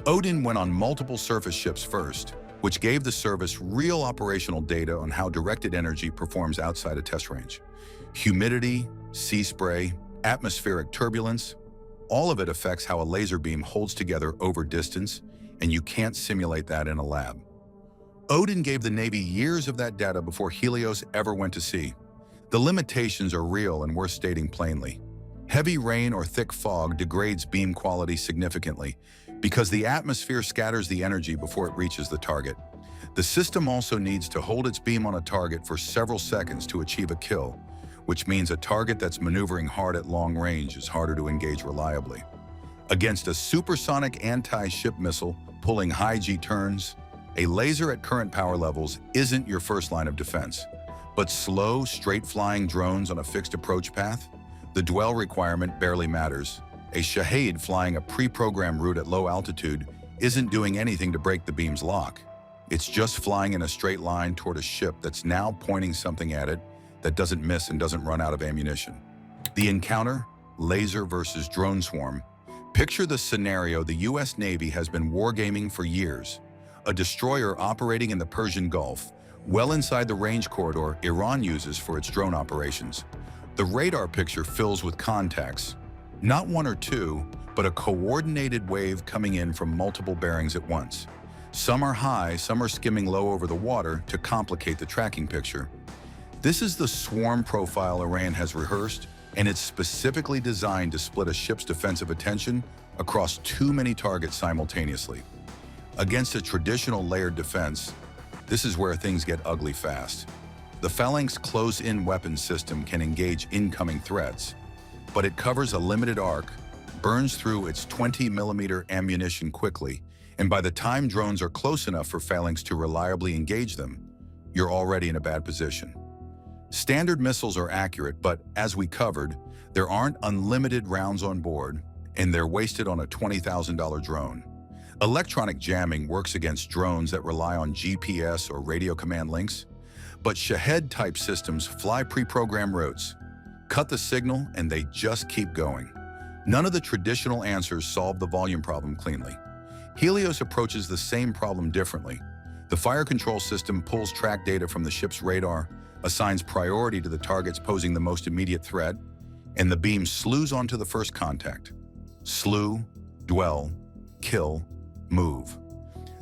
Odin went on multiple surface ships first, which gave the service real operational data on how directed energy performs outside a test range. Humidity, sea spray, atmospheric turbulence, all of it affects how a laser beam holds together over distance, and you can't simulate that in a lab. Odin gave the Navy years of that data before Helios ever went to sea. The limitations are real and worth stating plainly. Heavy rain or thick fog degrades beam quality significantly because the atmosphere scatters the energy before it reaches the target. The system also needs to hold its beam on a target for several seconds to achieve a kill, which means a target that's maneuvering hard at long range is harder to engage reliably. Against a supersonic anti-ship missile pulling high G turns, a laser at current power levels isn't your first line of defense. But slow, straight-flying drones on a fixed approach path? The dwell requirement barely matters. A Shahed flying a pre-programmed route at low altitude isn't doing anything to break the beam's lock. It's just flying in a straight line toward a ship that's now pointing something at it that doesn't miss and doesn't run out of ammunition. The encounter, laser versus drone swarm. Picture the scenario the US Navy has been wargaming for years. A destroyer operating in the Persian Gulf, well inside the range corridor Iran uses for its drone operations. The radar picture fills with contacts, not one or two, but a coordinated wave coming in from multiple bearings at once. Some are high, some are skimming low over the water to complicate the tracking picture. This is the swarm profile Iran has rehearsed, and it's specifically designed to split a ship's defensive attention across too many targets simultaneously. Against a traditional layered defense, this is where things get ugly fast. The Phalanx close-in weapon system can engage incoming threats, but it covers a limited arc, burns through its 20mm ammunition quickly, and by the time drones are close enough for Phalanx to reliably engage them, you're already in a bad position. Standard missiles are accurate, but as we covered, there aren't unlimited rounds on board, and they're wasted on a $20,000 drone. Electronic jamming works against drones that rely on GPS or radio command links, but Shahed-type systems fly pre-programmed routes, cut the signal, and they just keep going. None of the traditional answers solve the volume problem cleanly. Helios approaches the same problem differently. The fire control system pulls track data from the ship's radar, assigns priority to the targets posing the most immediate threat, and the beam slews onto the first contact. Slew, dwell, kill, move.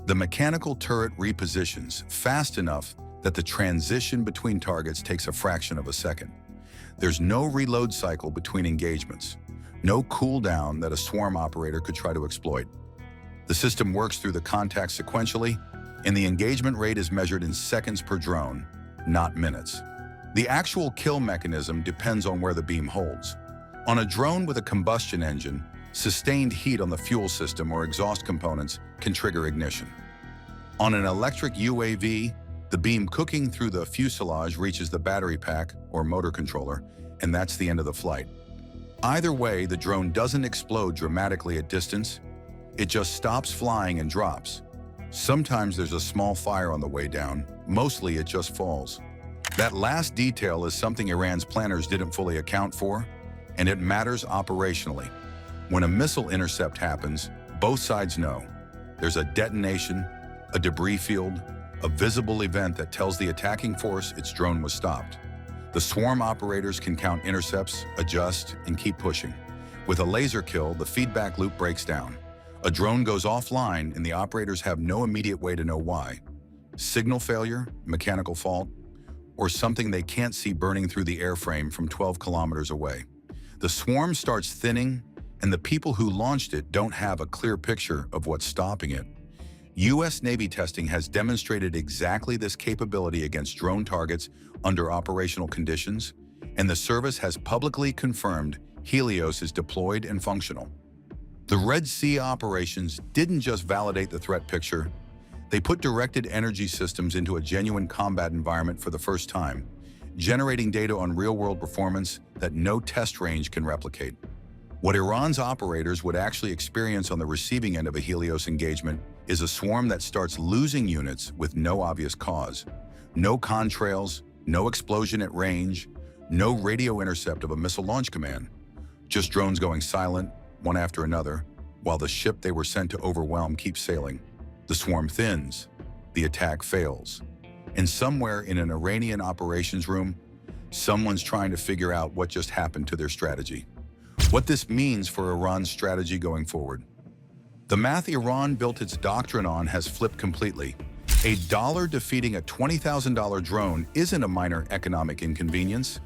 The mechanical turret repositions fast enough that the transition between targets takes a fraction of a second. There's no reload cycle between engagements, no cooldown that a swarm operator could try to exploit. The system works through the contacts sequentially, and the engagement rate is measured in seconds per drone, not minutes. The actual kill mechanism depends on where the beam holds. On a drone with a combustion engine, sustained heat on the fuel system or exhaust components can trigger ignition. On an electric UAV, the beam cooking through the fuselage reaches the battery pack or motor controller, and that's the end of the flight. Either way, the drone doesn't explode dramatically at distance. It just stops flying and drops. Sometimes there's a small fire on the way down, mostly it just falls. That last detail is something Iran's planners didn't fully account for, and it matters operationally. When a missile intercept happens, both sides know. There's a detonation, a debris field, a visible event that tells the attacking force its drone was stopped. The swarm operators can count intercepts, adjust, and keep pushing. With a laser kill, the feedback loop breaks down. A drone goes offline and the operators have no immediate way to know why. Signal failure, mechanical fault, or something they can't see burning through the airframe from 12 kilometers away. The swarm starts thinning, and the people who launched it don't have a clear picture of what's stopping it. U.S. Navy testing has demonstrated exactly this capability against drone targets under operational conditions, and the service has publicly confirmed Helios is deployed and functional. The Red Sea operations didn't just validate the threat picture, they put directed energy systems into a genuine combat environment for the first time, generating data on real-world performance that no test range can replicate. What Iran's operators would actually experience on the receiving end of a Helios engagement is a swarm that starts losing units with no obvious cause. No contrails, no explosion at range, no radio intercept of a missile launch command. Just drones going silent, one after another, while the ship they were sent to overwhelm keeps sailing. The swarm thins, the attack fails, and somewhere in an Iranian operations room, someone's trying to figure out what just happened to their strategy. What this means for Iran's strategy going forward. The math Iran built its doctrine on has flipped completely. A dollar defeating a $20,000 drone isn't a minor economic inconvenience.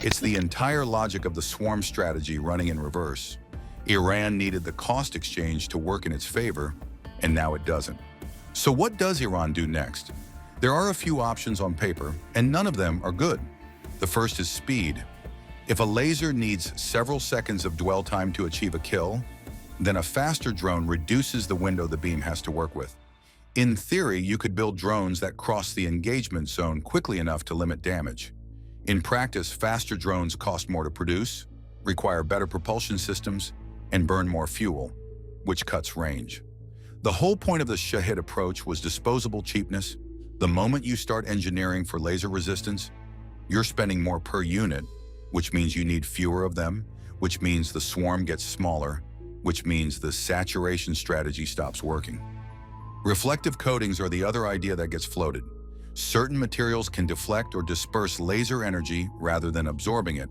It's the entire logic of the swarm strategy running in reverse. Iran needed the cost exchange to work in its favor, and now it doesn't. So what does Iran do next? There are a few options on paper, and none of them are good. The first is speed. If a laser needs several seconds of dwell time to achieve a kill, then a faster drone reduces the window the beam has to work with. In theory, you could build drones that cross the engagement zone quickly enough to limit damage. In practice, faster drones cost more to produce, require better propulsion systems, and burn more fuel, which cuts range. The whole point of the Shahid approach was disposable cheapness. The moment you start engineering for laser resistance, you're spending more per unit, which means you need fewer of them, which means the swarm gets smaller, which means the saturation strategy stops working. Reflective coatings are the other idea that gets floated. Certain materials can deflect or disperse laser energy rather than absorbing it.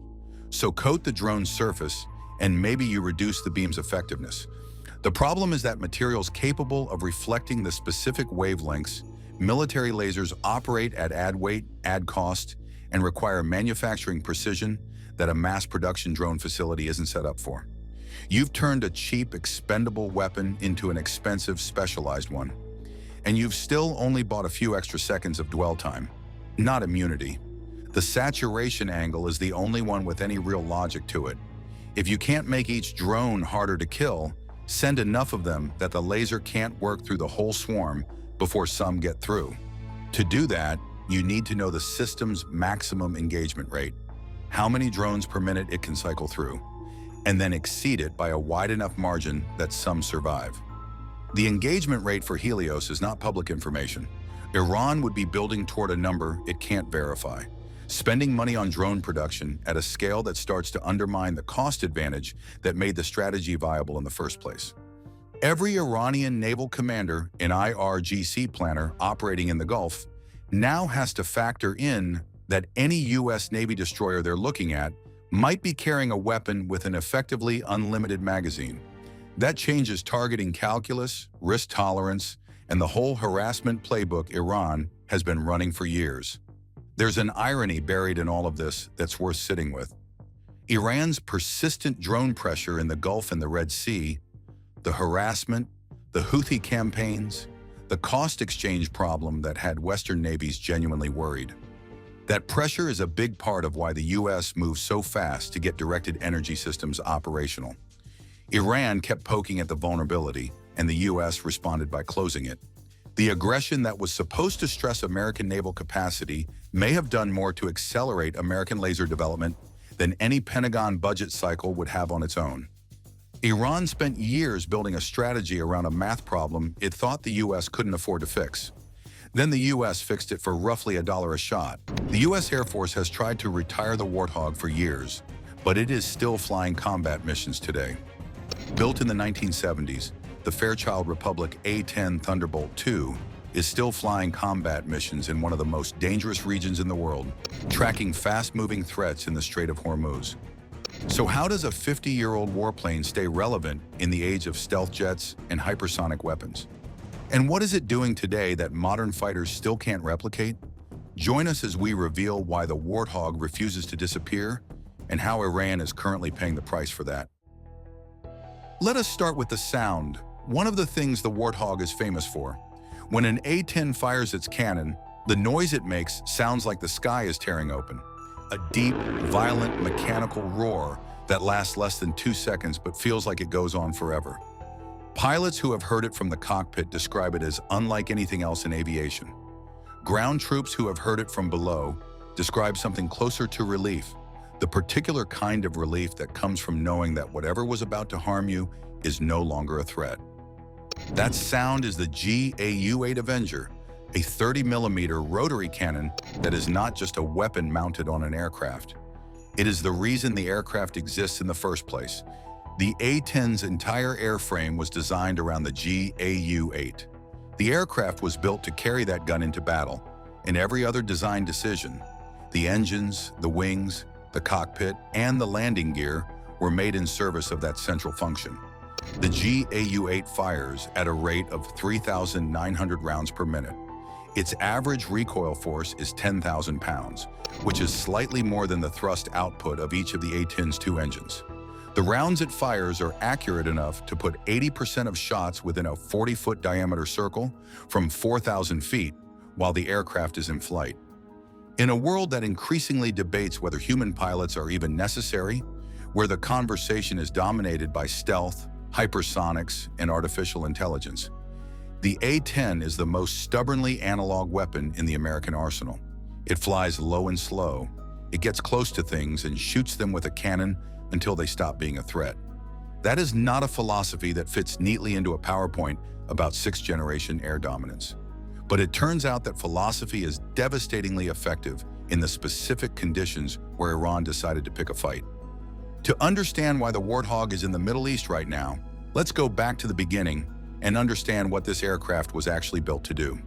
So coat the drone's surface, and maybe you reduce the beam's effectiveness. The problem is that materials capable of reflecting the specific wavelengths, military lasers operate at add weight, add cost, and require manufacturing precision that a mass production drone facility isn't set up for. You've turned a cheap, expendable weapon into an expensive, specialized one. And you've still only bought a few extra seconds of dwell time, not immunity. The saturation angle is the only one with any real logic to it. If you can't make each drone harder to kill, send enough of them that the laser can't work through the whole swarm before some get through. To do that, you need to know the system's maximum engagement rate, how many drones per minute it can cycle through, and then exceed it by a wide enough margin that some survive. The engagement rate for Helios is not public information. Iran would be building toward a number it can't verify, spending money on drone production at a scale that starts to undermine the cost advantage that made the strategy viable in the first place. Every Iranian naval commander and IRGC planner operating in the Gulf now has to factor in that any U.S. Navy destroyer they're looking at might be carrying a weapon with an effectively unlimited magazine. That changes targeting calculus, risk tolerance, and the whole harassment playbook Iran has been running for years. There's an irony buried in all of this that's worth sitting with. Iran's persistent drone pressure in the Gulf and the Red Sea, the harassment, the Houthi campaigns, the cost exchange problem that had Western navies genuinely worried. That pressure is a big part of why the U.S. moved so fast to get directed energy systems operational. Iran kept poking at the vulnerability, and the U.S. responded by closing it. The aggression that was supposed to stress American naval capacity may have done more to accelerate American laser development than any Pentagon budget cycle would have on its own. Iran spent years building a strategy around a math problem it thought the US couldn't afford to fix. Then the US fixed it for roughly $1 a shot. The US Air Force has tried to retire the Warthog for years, but it is still flying combat missions today. Built in the 1970s, the Fairchild Republic A-10 Thunderbolt II is still flying combat missions in one of the most dangerous regions in the world, tracking fast-moving threats in the Strait of Hormuz. So how does a 50-year-old warplane stay relevant in the age of stealth jets and hypersonic weapons? And what is it doing today that modern fighters still can't replicate? Join us as we reveal why the Warthog refuses to disappear and how Iran is currently paying the price for that. Let us start with the sound, one of the things the Warthog is famous for. When an A-10 fires its cannon, the noise it makes sounds like the sky is tearing open. A deep, violent, mechanical roar that lasts less than 2 seconds but feels like it goes on forever. Pilots who have heard it from the cockpit describe it as unlike anything else in aviation. Ground troops who have heard it from below describe something closer to relief, the particular kind of relief that comes from knowing that whatever was about to harm you is no longer a threat. That sound is the GAU-8 Avenger, a 30mm rotary cannon that is not just a weapon mounted on an aircraft. It is the reason the aircraft exists in the first place. The A-10's entire airframe was designed around the GAU-8. The aircraft was built to carry that gun into battle, and every other design decision, the engines, the wings, the cockpit, and the landing gear were made in service of that central function. The GAU-8 fires at a rate of 3,900 rounds per minute. Its average recoil force is 10,000 pounds, which is slightly more than the thrust output of each of the A-10's 2 engines. The rounds it fires are accurate enough to put 80% of shots within a 40-foot diameter circle from 4,000 feet while the aircraft is in flight. In a world that increasingly debates whether human pilots are even necessary, where the conversation is dominated by stealth, hypersonics, and artificial intelligence, the A-10 is the most stubbornly analog weapon in the American arsenal. It flies low and slow. It gets close to things and shoots them with a cannon until they stop being a threat. That is not a philosophy that fits neatly into a PowerPoint about 6th-generation air dominance. But it turns out that philosophy is devastatingly effective in the specific conditions where Iran decided to pick a fight. To understand why the Warthog is in the Middle East right now, let's go back to the beginning and understand what this aircraft was actually built to do.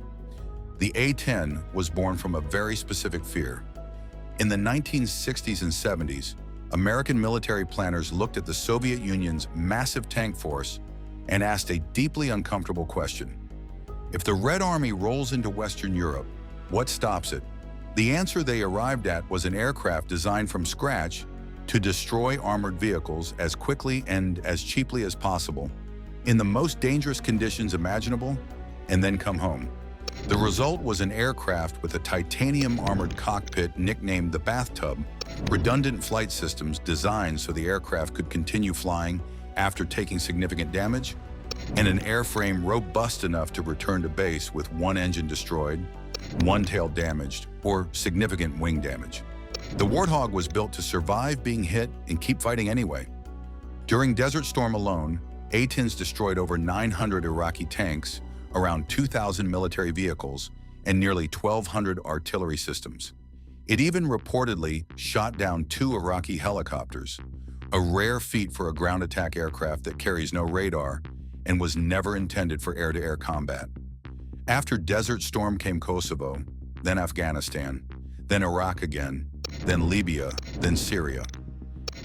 The A-10 was born from a very specific fear. In the 1960s and 70s, American military planners looked at the Soviet Union's massive tank force and asked a deeply uncomfortable question. If the Red Army rolls into Western Europe, what stops it? The answer they arrived at was an aircraft designed from scratch to destroy armored vehicles as quickly and as cheaply as possible, in the most dangerous conditions imaginable, and then come home. The result was an aircraft with a titanium-armored cockpit nicknamed the Bathtub, redundant flight systems designed so the aircraft could continue flying after taking significant damage, and an airframe robust enough to return to base with one engine destroyed, one tail damaged, or significant wing damage. The Warthog was built to survive being hit and keep fighting anyway. During Desert Storm alone, A-10s destroyed over 900 Iraqi tanks, around 2,000 military vehicles, and nearly 1,200 artillery systems. It even reportedly shot down 2 Iraqi helicopters, a rare feat for a ground attack aircraft that carries no radar and was never intended for air-to-air combat. After Desert Storm came Kosovo, then Afghanistan, then Iraq again, then Libya, then Syria.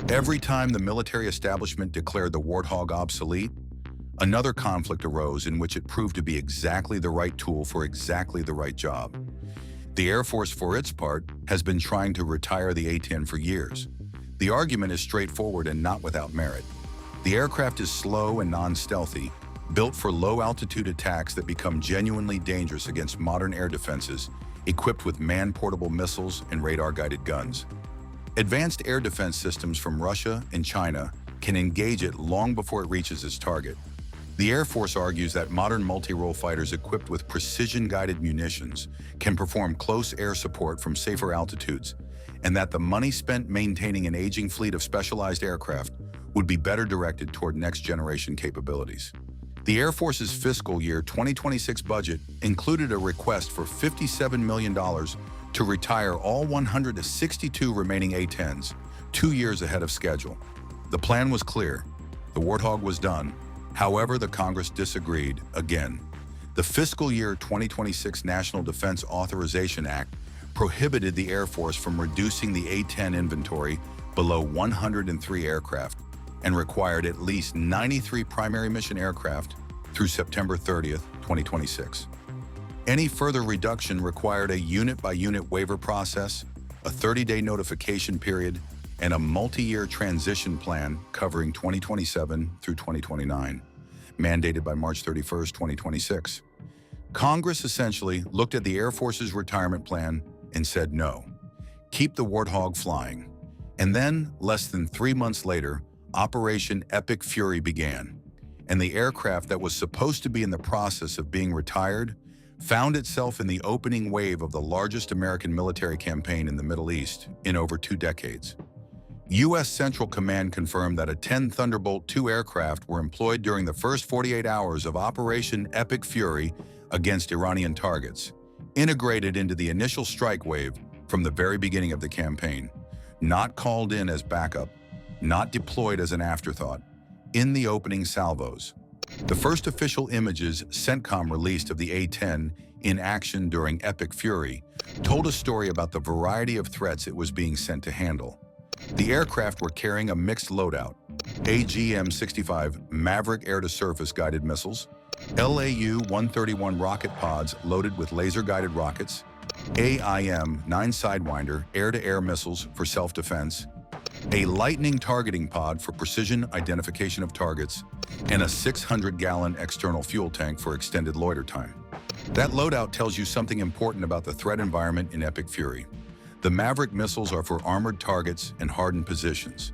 Every time the military establishment declared the Warthog obsolete, another conflict arose in which it proved to be exactly the right tool for exactly the right job. The Air Force, for its part, has been trying to retire the A-10 for years. The argument is straightforward and not without merit. The aircraft is slow and non-stealthy, built for low-altitude attacks that become genuinely dangerous against modern air defenses, equipped with man-portable missiles and radar-guided guns. Advanced air defense systems from Russia and China can engage it long before it reaches its target. The Air Force argues that modern multi-role fighters equipped with precision-guided munitions can perform close air support from safer altitudes, and that the money spent maintaining an aging fleet of specialized aircraft would be better directed toward next-generation capabilities. The Air Force's fiscal year 2026 budget included a request for $57 million to retire all 162 remaining A-10s, 2 years ahead of schedule. The plan was clear. The Warthog was done. However, the Congress disagreed again. The fiscal year 2026 National Defense Authorization Act prohibited the Air Force from reducing the A-10 inventory below 103 aircraft and required at least 93 primary mission aircraft through September 30th, 2026. Any further reduction required a unit-by-unit waiver process, a 30-day notification period, and a multi-year transition plan covering 2027 through 2029, mandated by March 31st, 2026. Congress essentially looked at the Air Force's retirement plan and said no. Keep the Warthog flying. And then, less than 3 months later, Operation Epic Fury began, and the aircraft that was supposed to be in the process of being retired found itself in the opening wave of the largest American military campaign in the Middle East in over 2 decades. U.S. Central Command confirmed that 10 Thunderbolt II aircraft were employed during the first 48 hours of Operation Epic Fury against Iranian targets, integrated into the initial strike wave from the very beginning of the campaign, not called in as backup, not deployed as an afterthought, in the opening salvos. The first official images CENTCOM released of the A-10 in action during Epic Fury told a story about the variety of threats it was being sent to handle. The aircraft were carrying a mixed loadout: AGM-65 Maverick air-to-surface guided missiles, LAU-131 rocket pods loaded with laser-guided rockets, AIM-9 Sidewinder air-to-air missiles for self-defense, a Lightning targeting pod for precision identification of targets, and a 600-gallon external fuel tank for extended loiter time. That loadout tells you something important about the threat environment in Epic Fury. The Maverick missiles are for armored targets and hardened positions.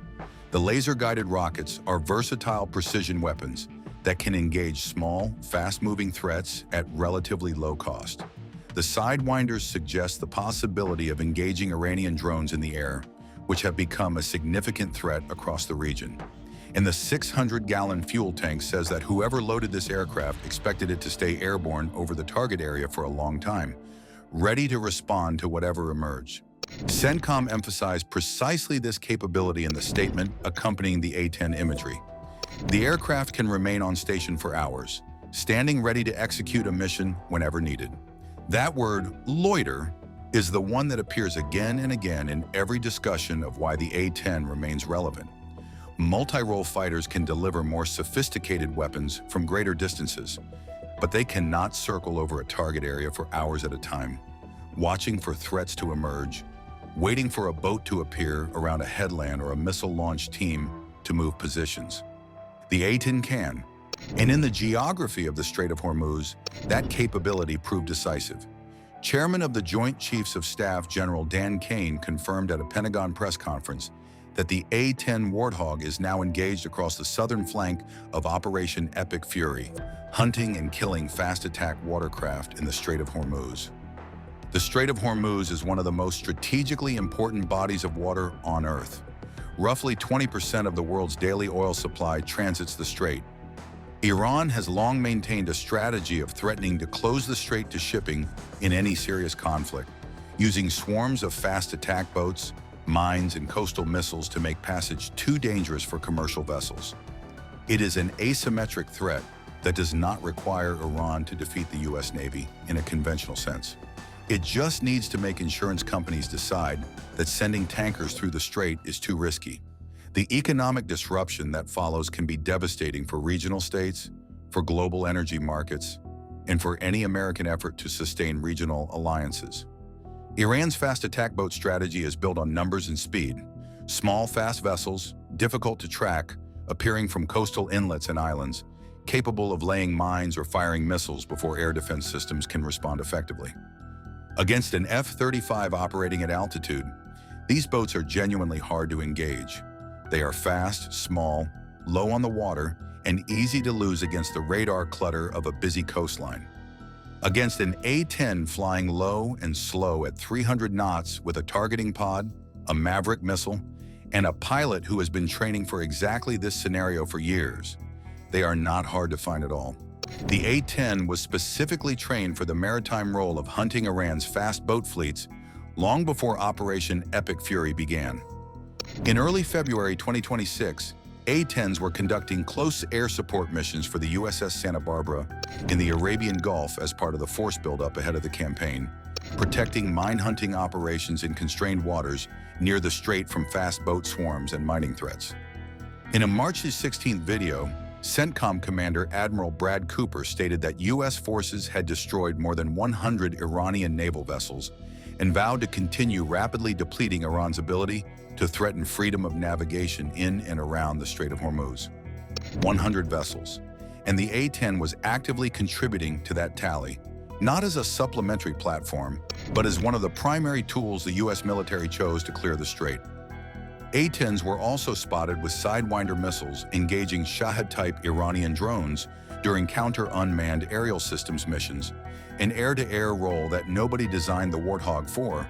The laser-guided rockets are versatile precision weapons that can engage small, fast-moving threats at relatively low cost. The Sidewinders suggest the possibility of engaging Iranian drones in the air, which have become a significant threat across the region. And the 600-gallon fuel tank says that whoever loaded this aircraft expected it to stay airborne over the target area for a long time, ready to respond to whatever emerged. CENTCOM emphasized precisely this capability in the statement accompanying the A-10 imagery. The aircraft can remain on station for hours, standing ready to execute a mission whenever needed. That word, loiter, is the one that appears again and again in every discussion of why the A-10 remains relevant. Multi-role fighters can deliver more sophisticated weapons from greater distances, but they cannot circle over a target area for hours at a time, watching for threats to emerge, waiting for a boat to appear around a headland or a missile launch team to move positions. The A-10 can, and in the geography of the Strait of Hormuz, that capability proved decisive. Chairman of the Joint Chiefs of Staff General Dan Kane confirmed at a Pentagon press conference that the A-10 Warthog is now engaged across the southern flank of Operation Epic Fury, hunting and killing fast-attack watercraft in the Strait of Hormuz. The Strait of Hormuz is one of the most strategically important bodies of water on Earth. Roughly 20% of the world's daily oil supply transits the strait. Iran has long maintained a strategy of threatening to close the strait to shipping in any serious conflict, using swarms of fast attack boats, mines, and coastal missiles to make passage too dangerous for commercial vessels. It is an asymmetric threat that does not require Iran to defeat the U.S. Navy in a conventional sense. It just needs to make insurance companies decide that sending tankers through the strait is too risky. The economic disruption that follows can be devastating for regional states, for global energy markets, and for any American effort to sustain regional alliances. Iran's fast attack boat strategy is built on numbers and speed. Small, fast vessels, difficult to track, appearing from coastal inlets and islands, capable of laying mines or firing missiles before air defense systems can respond effectively. Against an F-35 operating at altitude, these boats are genuinely hard to engage. They are fast, small, low on the water, and easy to lose against the radar clutter of a busy coastline. Against an A-10 flying low and slow at 300 knots with a targeting pod, a Maverick missile, and a pilot who has been training for exactly this scenario for years. They are not hard to find at all. The A-10 was specifically trained for the maritime role of hunting Iran's fast boat fleets long before Operation Epic Fury began. In early February 2026, A-10s were conducting close air support missions for the USS Santa Barbara in the Arabian Gulf as part of the force buildup ahead of the campaign, protecting mine-hunting operations in constrained waters near the strait from fast boat swarms and mining threats. In a March 16th video, CENTCOM Commander Admiral Brad Cooper stated that U.S. forces had destroyed more than 100 Iranian naval vessels and vowed to continue rapidly depleting Iran's ability to threaten freedom of navigation in and around the Strait of Hormuz. 100 vessels. And the A-10 was actively contributing to that tally, not as a supplementary platform, but as one of the primary tools the U.S. military chose to clear the strait. A-10s were also spotted with Sidewinder missiles engaging Shahed-type Iranian drones during counter-unmanned aerial systems missions, an air-to-air role that nobody designed the Warthog for,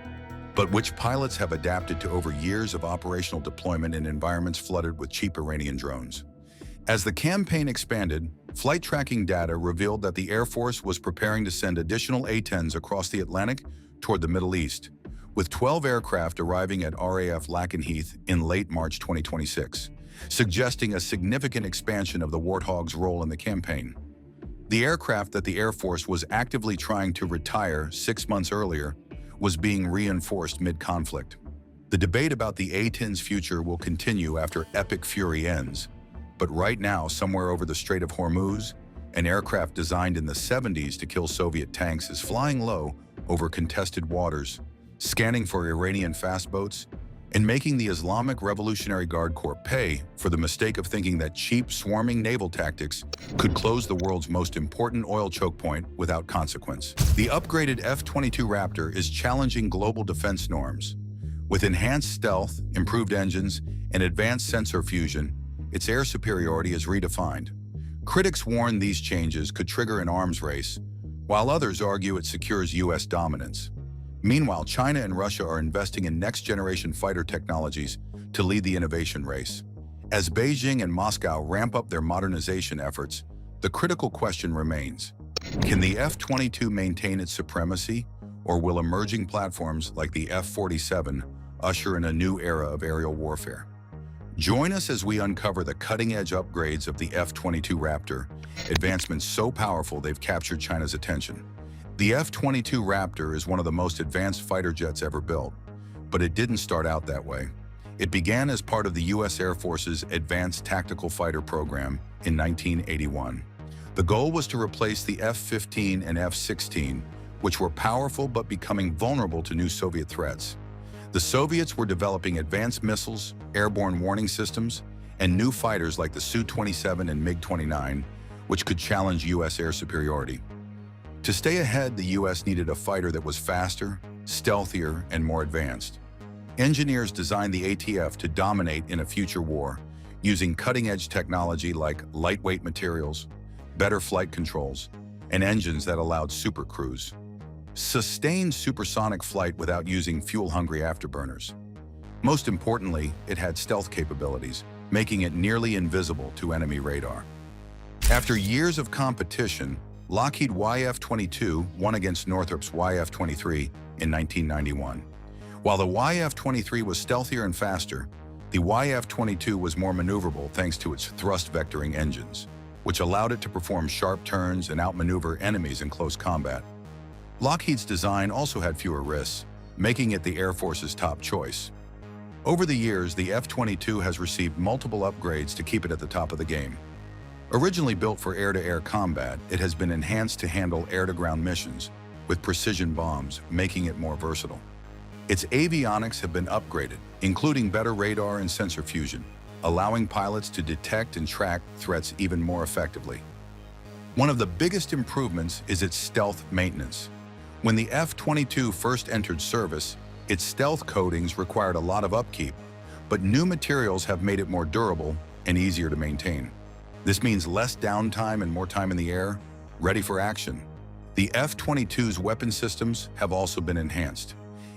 but which pilots have adapted to over years of operational deployment in environments flooded with cheap Iranian drones. As the campaign expanded, flight tracking data revealed that the Air Force was preparing to send additional A-10s across the Atlantic toward the Middle East, with 12 aircraft arriving at RAF Lakenheath in late March 2026, suggesting a significant expansion of the Warthog's role in the campaign. The aircraft that the Air Force was actively trying to retire 6 months earlier was being reinforced mid-conflict. The debate about the A-10's future will continue after Epic Fury ends, but right now, somewhere over the Strait of Hormuz, an aircraft designed in the 70s to kill Soviet tanks is flying low over contested waters, scanning for Iranian fast boats, and making the Islamic Revolutionary Guard Corps pay for the mistake of thinking that cheap, swarming naval tactics could close the world's most important oil choke point without consequence. The upgraded F-22 Raptor is challenging global defense norms. With enhanced stealth, improved engines, and advanced sensor fusion, its air superiority is redefined. Critics warn these changes could trigger an arms race, while others argue it secures U.S. dominance. Meanwhile, China and Russia are investing in next-generation fighter technologies to lead the innovation race. As Beijing and Moscow ramp up their modernization efforts, the critical question remains: can the F-22 maintain its supremacy, or will emerging platforms like the F-47 usher in a new era of aerial warfare? Join us as we uncover the cutting-edge upgrades of the F-22 Raptor, advancements so powerful they've captured China's attention. The F-22 Raptor is one of the most advanced fighter jets ever built, but it didn't start out that way. It began as part of the U.S. Air Force's Advanced Tactical Fighter program in 1981. The goal was to replace the F-15 and F-16, which were powerful but becoming vulnerable to new Soviet threats. The Soviets were developing advanced missiles, airborne warning systems, and new fighters like the Su-27 and MiG-29, which could challenge U.S. air superiority. To stay ahead, the U.S. needed a fighter that was faster, stealthier, and more advanced. Engineers designed the ATF to dominate in a future war, using cutting-edge technology like lightweight materials, better flight controls, and engines that allowed supercruise. Sustained supersonic flight without using fuel-hungry afterburners. Most importantly, it had stealth capabilities, making it nearly invisible to enemy radar. After years of competition, Lockheed YF-22 won against Northrop's YF-23 in 1991. While the YF-23 was stealthier and faster, the YF-22 was more maneuverable thanks to its thrust-vectoring engines, which allowed it to perform sharp turns and outmaneuver enemies in close combat. Lockheed's design also had fewer risks, making it the Air Force's top choice. Over the years, the F-22 has received multiple upgrades to keep it at the top of the game. Originally built for air-to-air combat, it has been enhanced to handle air-to-ground missions, with precision bombs, making it more versatile. Its avionics have been upgraded, including better radar and sensor fusion, allowing pilots to detect and track threats even more effectively. One of the biggest improvements is its stealth maintenance. When the F-22 first entered service, its stealth coatings required a lot of upkeep, but new materials have made it more durable and easier to maintain. This means less downtime and more time in the air, ready for action. The F-22's weapon systems have also been enhanced.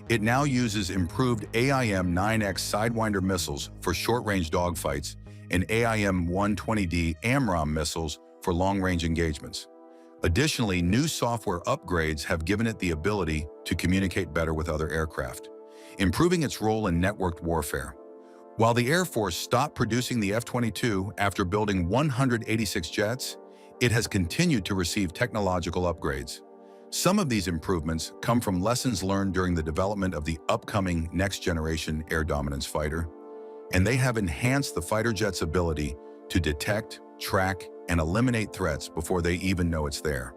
It now uses improved AIM-9X Sidewinder missiles for short-range dogfights and AIM-120D AMRAAM missiles for long-range engagements. Additionally, new software upgrades have given it the ability to communicate better with other aircraft, improving its role in networked warfare. While the Air Force stopped producing the F-22 after building 186 jets, it has continued to receive technological upgrades. Some of these improvements come from lessons learned during the development of the upcoming next-generation air dominance fighter, and they have enhanced the fighter jet's ability to detect, track, and eliminate threats before they even know it's there.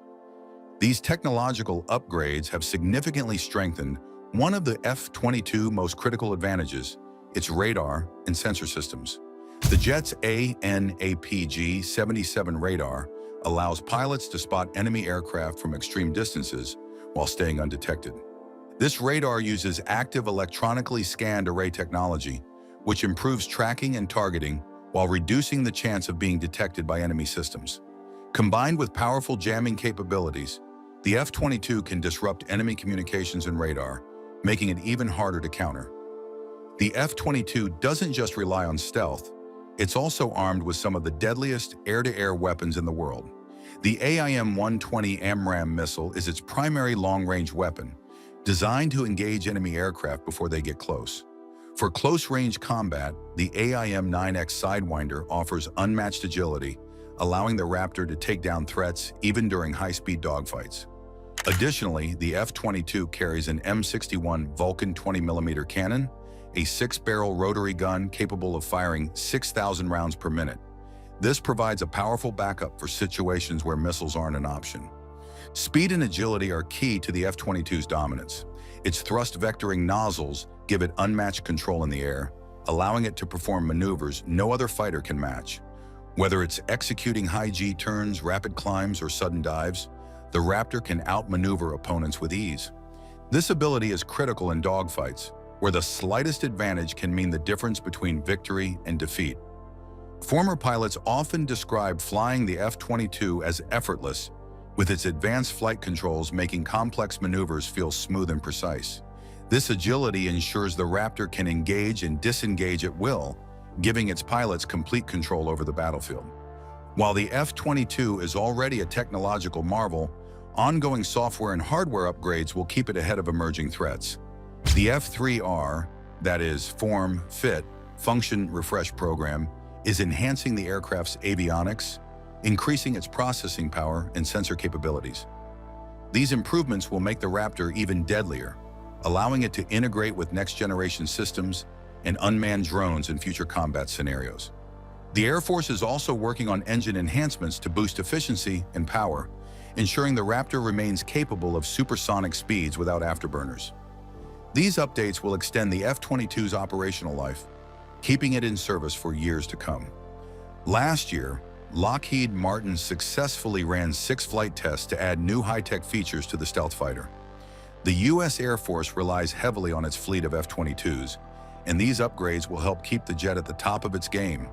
These technological upgrades have significantly strengthened one of the F-22 most critical advantages, its radar and sensor systems. The jet's AN/APG-77 radar allows pilots to spot enemy aircraft from extreme distances while staying undetected. This radar uses active electronically scanned array technology, which improves tracking and targeting while reducing the chance of being detected by enemy systems. Combined with powerful jamming capabilities, the F-22 can disrupt enemy communications and radar, making it even harder to counter. The F-22 doesn't just rely on stealth, it's also armed with some of the deadliest air-to-air weapons in the world. The AIM-120 AMRAAM missile is its primary long-range weapon, designed to engage enemy aircraft before they get close. For close-range combat, the AIM-9X Sidewinder offers unmatched agility, allowing the Raptor to take down threats even during high-speed dogfights. Additionally, the F-22 carries an M61 Vulcan 20mm cannon, a 6-barrel rotary gun capable of firing 6,000 rounds per minute. This provides a powerful backup for situations where missiles aren't an option. Speed and agility are key to the F-22's dominance. Its thrust vectoring nozzles give it unmatched control in the air, allowing it to perform maneuvers no other fighter can match. Whether it's executing high G turns, rapid climbs, or sudden dives, the Raptor can outmaneuver opponents with ease. This ability is critical in dogfights, where the slightest advantage can mean the difference between victory and defeat. Former pilots often describe flying the F-22 as effortless, with its advanced flight controls making complex maneuvers feel smooth and precise. This agility ensures the Raptor can engage and disengage at will, giving its pilots complete control over the battlefield. While the F-22 is already a technological marvel, ongoing software and hardware upgrades will keep it ahead of emerging threats. The F-3R, that is, Form, Fit, Function Refresh program, is enhancing the aircraft's avionics, increasing its processing power and sensor capabilities. These improvements will make the Raptor even deadlier, allowing it to integrate with next-generation systems and unmanned drones in future combat scenarios. The Air Force is also working on engine enhancements to boost efficiency and power, ensuring the Raptor remains capable of supersonic speeds without afterburners. These updates will extend the F-22's operational life, keeping it in service for years to come. Last year, Lockheed Martin successfully ran 6 flight tests to add new high-tech features to the stealth fighter. The U.S. Air Force relies heavily on its fleet of F-22s, and these upgrades will help keep the jet at the top of its game,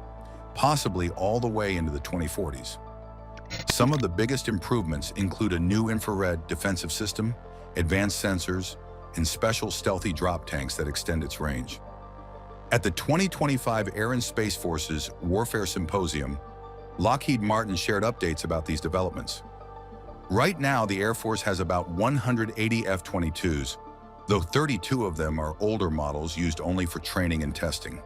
possibly all the way into the 2040s. Some of the biggest improvements include a new infrared defensive system, advanced sensors, and special stealthy drop tanks that extend its range. At the 2025 Air and Space Forces Warfare Symposium, Lockheed Martin shared updates about these developments. Right now, the Air Force has about 180 F-22s, though 32 of them are older models used only for training and testing.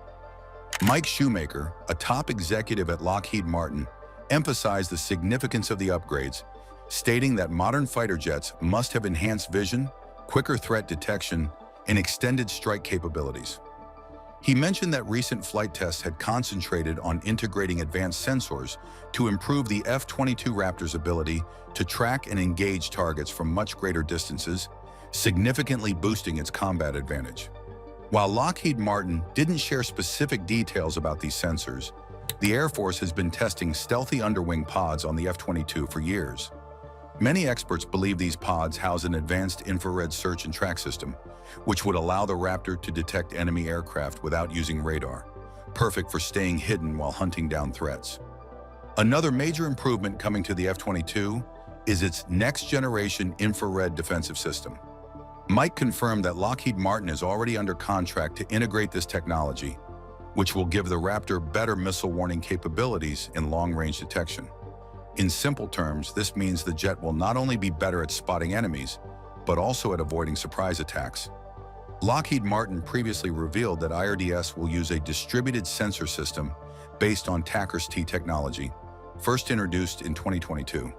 Mike Shoemaker, a top executive at Lockheed Martin, emphasized the significance of the upgrades, stating that modern fighter jets must have enhanced vision, quicker threat detection, and extended strike capabilities. He mentioned that recent flight tests had concentrated on integrating advanced sensors to improve the F-22 Raptor's ability to track and engage targets from much greater distances, significantly boosting its combat advantage. While Lockheed Martin didn't share specific details about these sensors, the Air Force has been testing stealthy underwing pods on the F-22 for years. Many experts believe these pods house an advanced infrared search and track system, which would allow the Raptor to detect enemy aircraft without using radar, perfect for staying hidden while hunting down threats. Another major improvement coming to the F-22 is its next-generation infrared defensive system. Mike confirmed that Lockheed Martin is already under contract to integrate this technology, which will give the Raptor better missile warning capabilities in long-range detection. In simple terms, this means the jet will not only be better at spotting enemies, but also at avoiding surprise attacks. Lockheed Martin previously revealed that IRDS will use a distributed sensor system based on Hyperspeed technology, first introduced in 2022.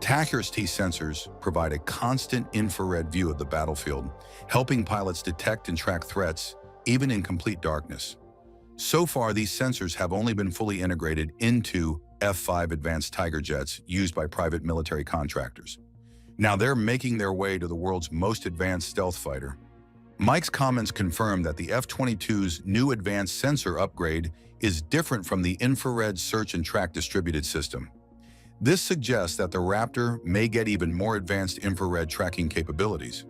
Hyperspeed sensors provide a constant infrared view of the battlefield, helping pilots detect and track threats, even in complete darkness. So far, these sensors have only been fully integrated into F-5 advanced Tiger jets used by private military contractors. Now they're making their way to the world's most advanced stealth fighter. Mike's comments confirm that the F-22's new advanced sensor upgrade is different from the infrared search and track distributed system. This suggests that the Raptor may get even more advanced infrared tracking capabilities.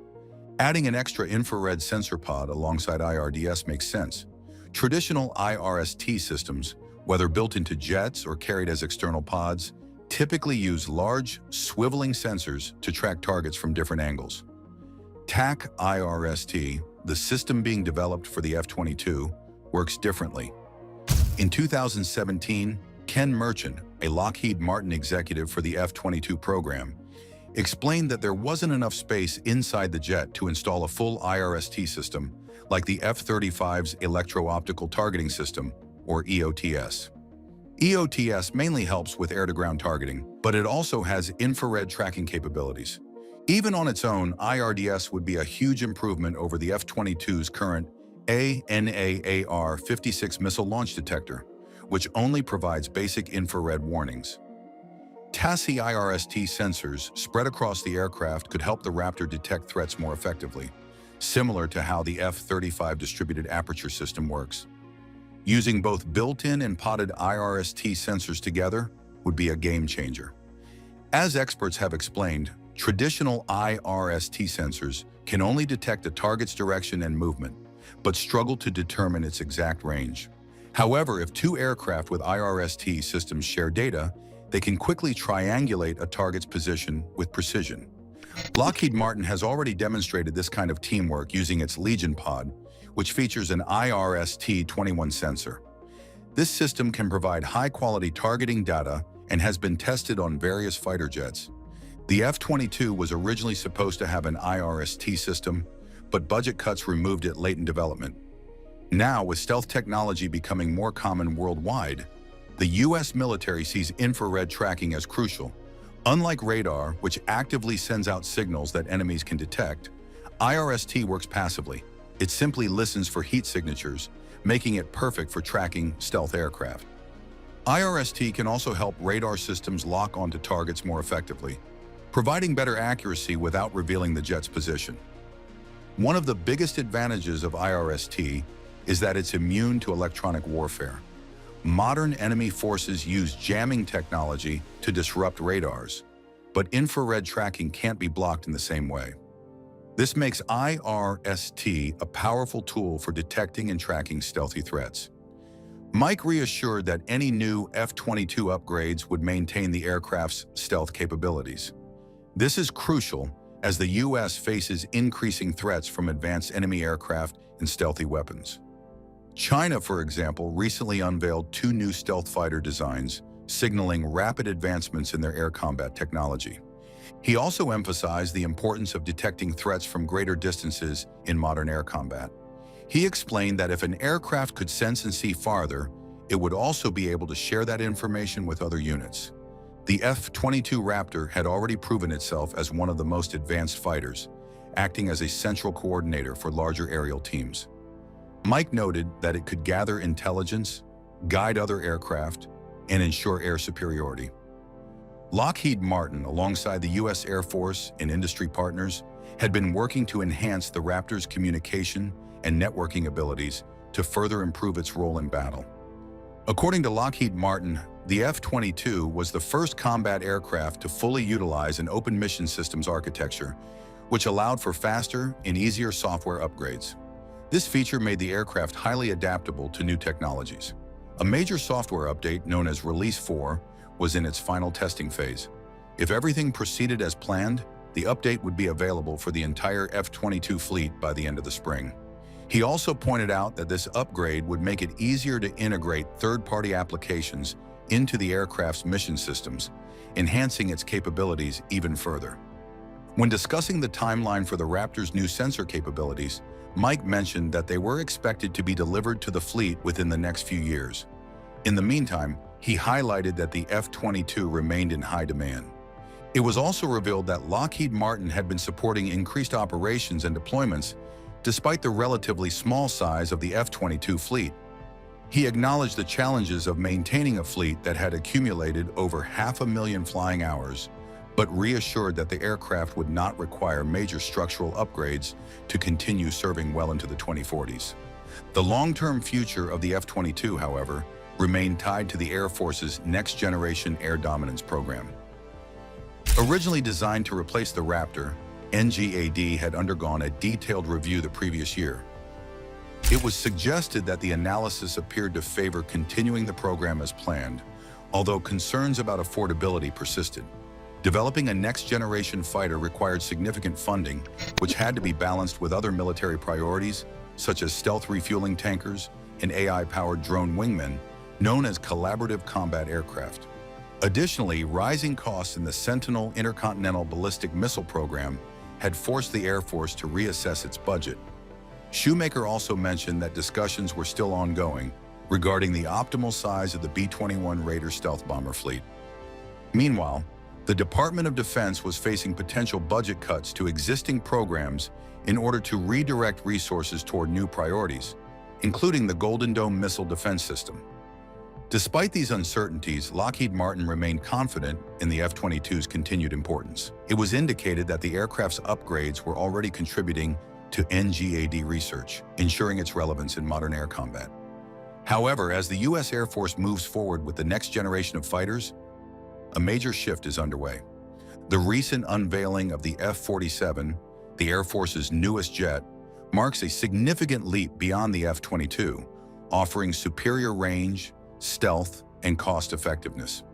Adding an extra infrared sensor pod alongside IRDS makes sense. Traditional IRST systems, whether built into jets or carried as external pods, typically use large, swiveling sensors to track targets from different angles. TAC IRST, the system being developed for the F-22, works differently. In 2017, Ken Merchant, a Lockheed Martin executive for the F-22 program, explained that there wasn't enough space inside the jet to install a full IRST system like the F-35's Electro-Optical Targeting System, or EOTS. EOTS mainly helps with air-to-ground targeting, but it also has infrared tracking capabilities. Even on its own, IRDS would be a huge improvement over the F-22's current ANAAR-56 missile launch detector, which only provides basic infrared warnings. TASI IRST sensors spread across the aircraft could help the Raptor detect threats more effectively, similar to how the F-35 distributed aperture system works. Using both built-in and podded IRST sensors together would be a game changer. As experts have explained, traditional IRST sensors can only detect a target's direction and movement, but struggle to determine its exact range. However, if two aircraft with IRST systems share data, they can quickly triangulate a target's position with precision. Lockheed Martin has already demonstrated this kind of teamwork using its Legion pod, which features an IRST-21 sensor. This system can provide high-quality targeting data and has been tested on various fighter jets. The F-22 was originally supposed to have an IRST system, but budget cuts removed it late in development. Now, with stealth technology becoming more common worldwide, the U.S. military sees infrared tracking as crucial. Unlike radar, which actively sends out signals that enemies can detect, IRST works passively. It simply listens for heat signatures, making it perfect for tracking stealth aircraft. IRST can also help radar systems lock onto targets more effectively, providing better accuracy without revealing the jet's position. One of the biggest advantages of IRST is that it's immune to electronic warfare. Modern enemy forces use jamming technology to disrupt radars, but infrared tracking can't be blocked in the same way. This makes IRST a powerful tool for detecting and tracking stealthy threats. Mike reassured that any new F-22 upgrades would maintain the aircraft's stealth capabilities. This is crucial as the U.S. faces increasing threats from advanced enemy aircraft and stealthy weapons. China, for example, recently unveiled two new stealth fighter designs, signaling rapid advancements in their air combat technology. He also emphasized the importance of detecting threats from greater distances in modern air combat. He explained that if an aircraft could sense and see farther, it would also be able to share that information with other units. The F-22 Raptor had already proven itself as one of the most advanced fighters, acting as a central coordinator for larger aerial teams. Mike noted that it could gather intelligence, guide other aircraft, and ensure air superiority. Lockheed Martin, alongside the U.S. Air Force and industry partners, had been working to enhance the Raptor's communication and networking abilities to further improve its role in battle. According to Lockheed Martin, the F-22 was the first combat aircraft to fully utilize an open mission systems architecture, which allowed for faster and easier software upgrades. This feature made the aircraft highly adaptable to new technologies. A major software update known as Release 4 was in its final testing phase. If everything proceeded as planned, the update would be available for the entire F-22 fleet by the end of the spring. He also pointed out that this upgrade would make it easier to integrate third-party applications into the aircraft's mission systems, enhancing its capabilities even further. When discussing the timeline for the Raptor's new sensor capabilities, Mike mentioned that they were expected to be delivered to the fleet within the next few years. In the meantime, he highlighted that the F-22 remained in high demand. It was also revealed that Lockheed Martin had been supporting increased operations and deployments despite the relatively small size of the F-22 fleet. He acknowledged the challenges of maintaining a fleet that had accumulated over 500,000 flying hours, but reassured that the aircraft would not require major structural upgrades to continue serving well into the 2040s. The long-term future of the F-22, however, remained tied to the Air Force's next-generation air dominance program. Originally designed to replace the Raptor, NGAD had undergone a detailed review the previous year. It was suggested that the analysis appeared to favor continuing the program as planned, although concerns about affordability persisted. Developing a next-generation fighter required significant funding, which had to be balanced with other military priorities, such as stealth refueling tankers and AI-powered drone wingmen, known as collaborative combat aircraft. Additionally, rising costs in the Sentinel intercontinental ballistic missile program had forced the Air Force to reassess its budget. Shoemaker also mentioned that discussions were still ongoing regarding the optimal size of the B-21 Raider stealth bomber fleet. Meanwhile, the Department of Defense was facing potential budget cuts to existing programs in order to redirect resources toward new priorities, including the Golden Dome missile defense system. Despite these uncertainties, Lockheed Martin remained confident in the F-22's continued importance. It was indicated that the aircraft's upgrades were already contributing to NGAD research, ensuring its relevance in modern air combat. However, as the U.S. Air Force moves forward with the next generation of fighters, a major shift is underway. The recent unveiling of the F-47, the Air Force's newest jet, marks a significant leap beyond the F-22, offering superior range, stealth, and cost-effectiveness.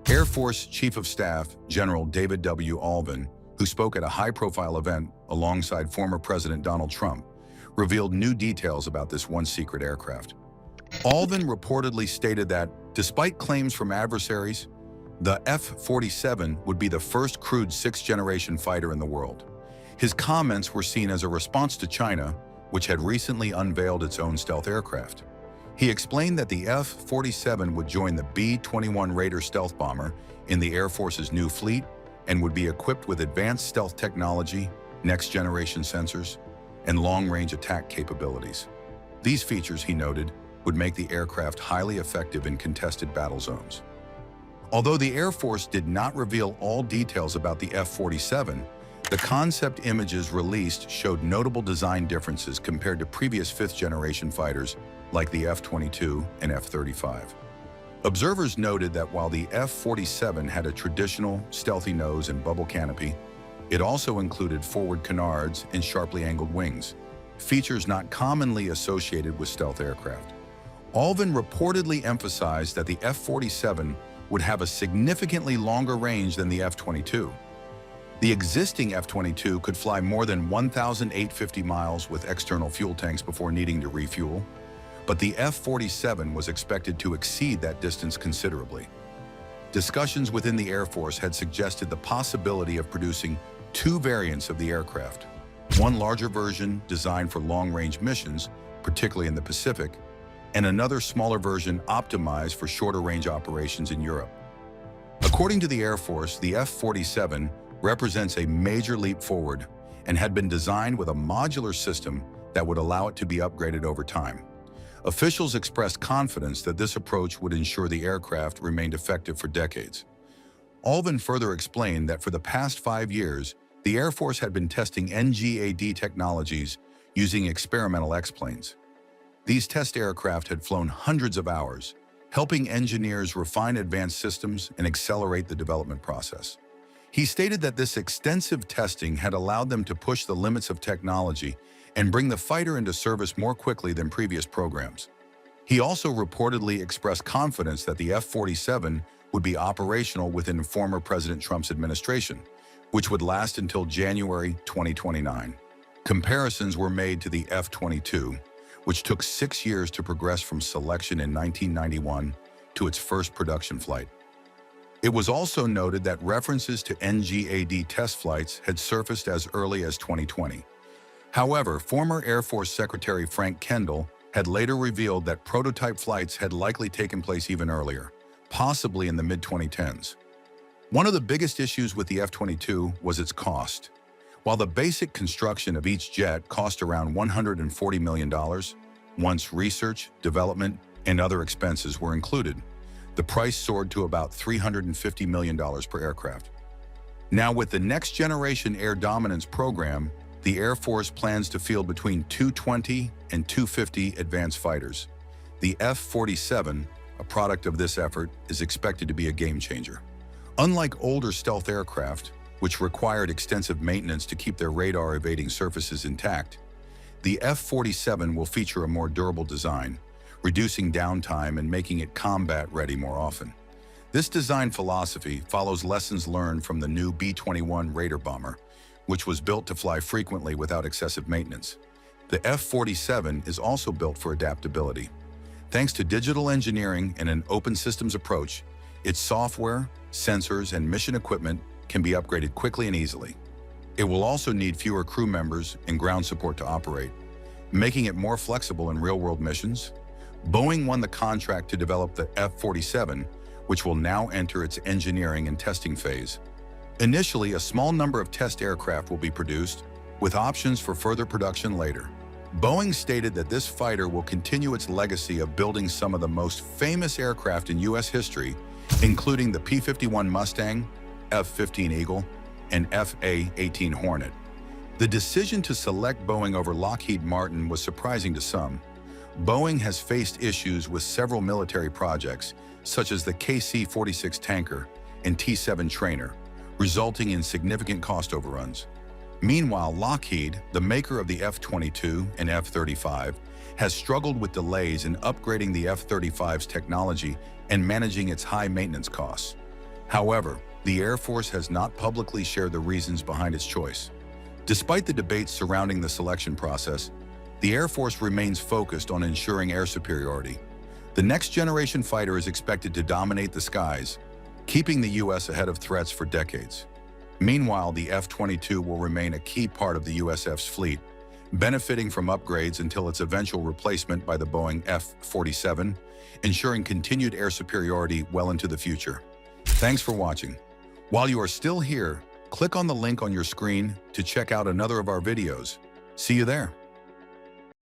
Air Force Chief of Staff General David W. Alvin, who spoke at a high-profile event alongside former President Donald Trump, revealed new details about this once-secret aircraft. Alvin reportedly stated that, despite claims from adversaries, the F-47 would be the first crewed sixth-generation fighter in the world. His comments were seen as a response to China, which had recently unveiled its own stealth aircraft. He explained that the F-47 would join the B-21 Raider stealth bomber in the Air Force's new fleet and would be equipped with advanced stealth technology, next-generation sensors, and long-range attack capabilities. These features, he noted, would make the aircraft highly effective in contested battle zones. Although the Air Force did not reveal all details about the F-47, the concept images released showed notable design differences compared to previous fifth-generation fighters like the F-22 and F-35. Observers noted that while the F-47 had a traditional, stealthy nose and bubble canopy, it also included forward canards and sharply angled wings, features not commonly associated with stealth aircraft. Alvin reportedly emphasized that the F-47 would have a significantly longer range than the F-22. The existing F-22 could fly more than 1,850 miles with external fuel tanks before needing to refuel, but the F-47 was expected to exceed that distance considerably. Discussions within the Air Force had suggested the possibility of producing two variants of the aircraft, one larger version designed for long-range missions, particularly in the Pacific, and another smaller version optimized for shorter-range operations in Europe. According to the Air Force, the F-47 represents a major leap forward and had been designed with a modular system that would allow it to be upgraded over time. Officials expressed confidence that this approach would ensure the aircraft remained effective for decades. Alvin further explained that for the past 5 years, the Air Force had been testing NGAD technologies using experimental X-planes. These test aircraft had flown hundreds of hours, helping engineers refine advanced systems and accelerate the development process. He stated that this extensive testing had allowed them to push the limits of technology and bring the fighter into service more quickly than previous programs. He also reportedly expressed confidence that the F-47 would be operational within former President Trump's administration, which would last until January 2029. Comparisons were made to the F-22, which took 6 years to progress from selection in 1991 to its first production flight. It was also noted that references to NGAD test flights had surfaced as early as 2020. However, former Air Force Secretary Frank Kendall had later revealed that prototype flights had likely taken place even earlier, possibly in the mid-2010s. One of the biggest issues with the F-22 was its cost. While the basic construction of each jet cost around $140 million, once research, development, and other expenses were included, the price soared to about $350 million per aircraft. Now, with the Next Generation Air Dominance program, the Air Force plans to field between 220 and 250 advanced fighters. The F-47, a product of this effort, is expected to be a game-changer. Unlike older stealth aircraft, which required extensive maintenance to keep their radar-evading surfaces intact, the F-47 will feature a more durable design, reducing downtime and making it combat-ready more often. This design philosophy follows lessons learned from the new B-21 Raider bomber, which was built to fly frequently without excessive maintenance. The F-47 is also built for adaptability. Thanks to digital engineering and an open systems approach, its software, sensors, and mission equipment can be upgraded quickly and easily. It will also need fewer crew members and ground support to operate, making it more flexible in real-world missions. Boeing won the contract to develop the F-47, which will now enter its engineering and testing phase. Initially, a small number of test aircraft will be produced, with options for further production later. Boeing stated that this fighter will continue its legacy of building some of the most famous aircraft in U.S. history, including the P-51 Mustang, F-15 Eagle, and F/A-18 Hornet. The decision to select Boeing over Lockheed Martin was surprising to some. Boeing has faced issues with several military projects, such as the KC-46 tanker and T-7 trainer, resulting in significant cost overruns. Meanwhile, Lockheed, the maker of the F-22 and F-35, has struggled with delays in upgrading the F-35's technology and managing its high maintenance costs. However, the Air Force has not publicly shared the reasons behind its choice. Despite the debates surrounding the selection process, the Air Force remains focused on ensuring air superiority. The next generation fighter is expected to dominate the skies, keeping the U.S. ahead of threats for decades. Meanwhile, the F-22 will remain a key part of the USF's fleet, benefiting from upgrades until its eventual replacement by the Boeing F-47, ensuring continued air superiority well into the future. Thanks for watching. While you are still here, click on the link on your screen to check out another of our videos. See you there.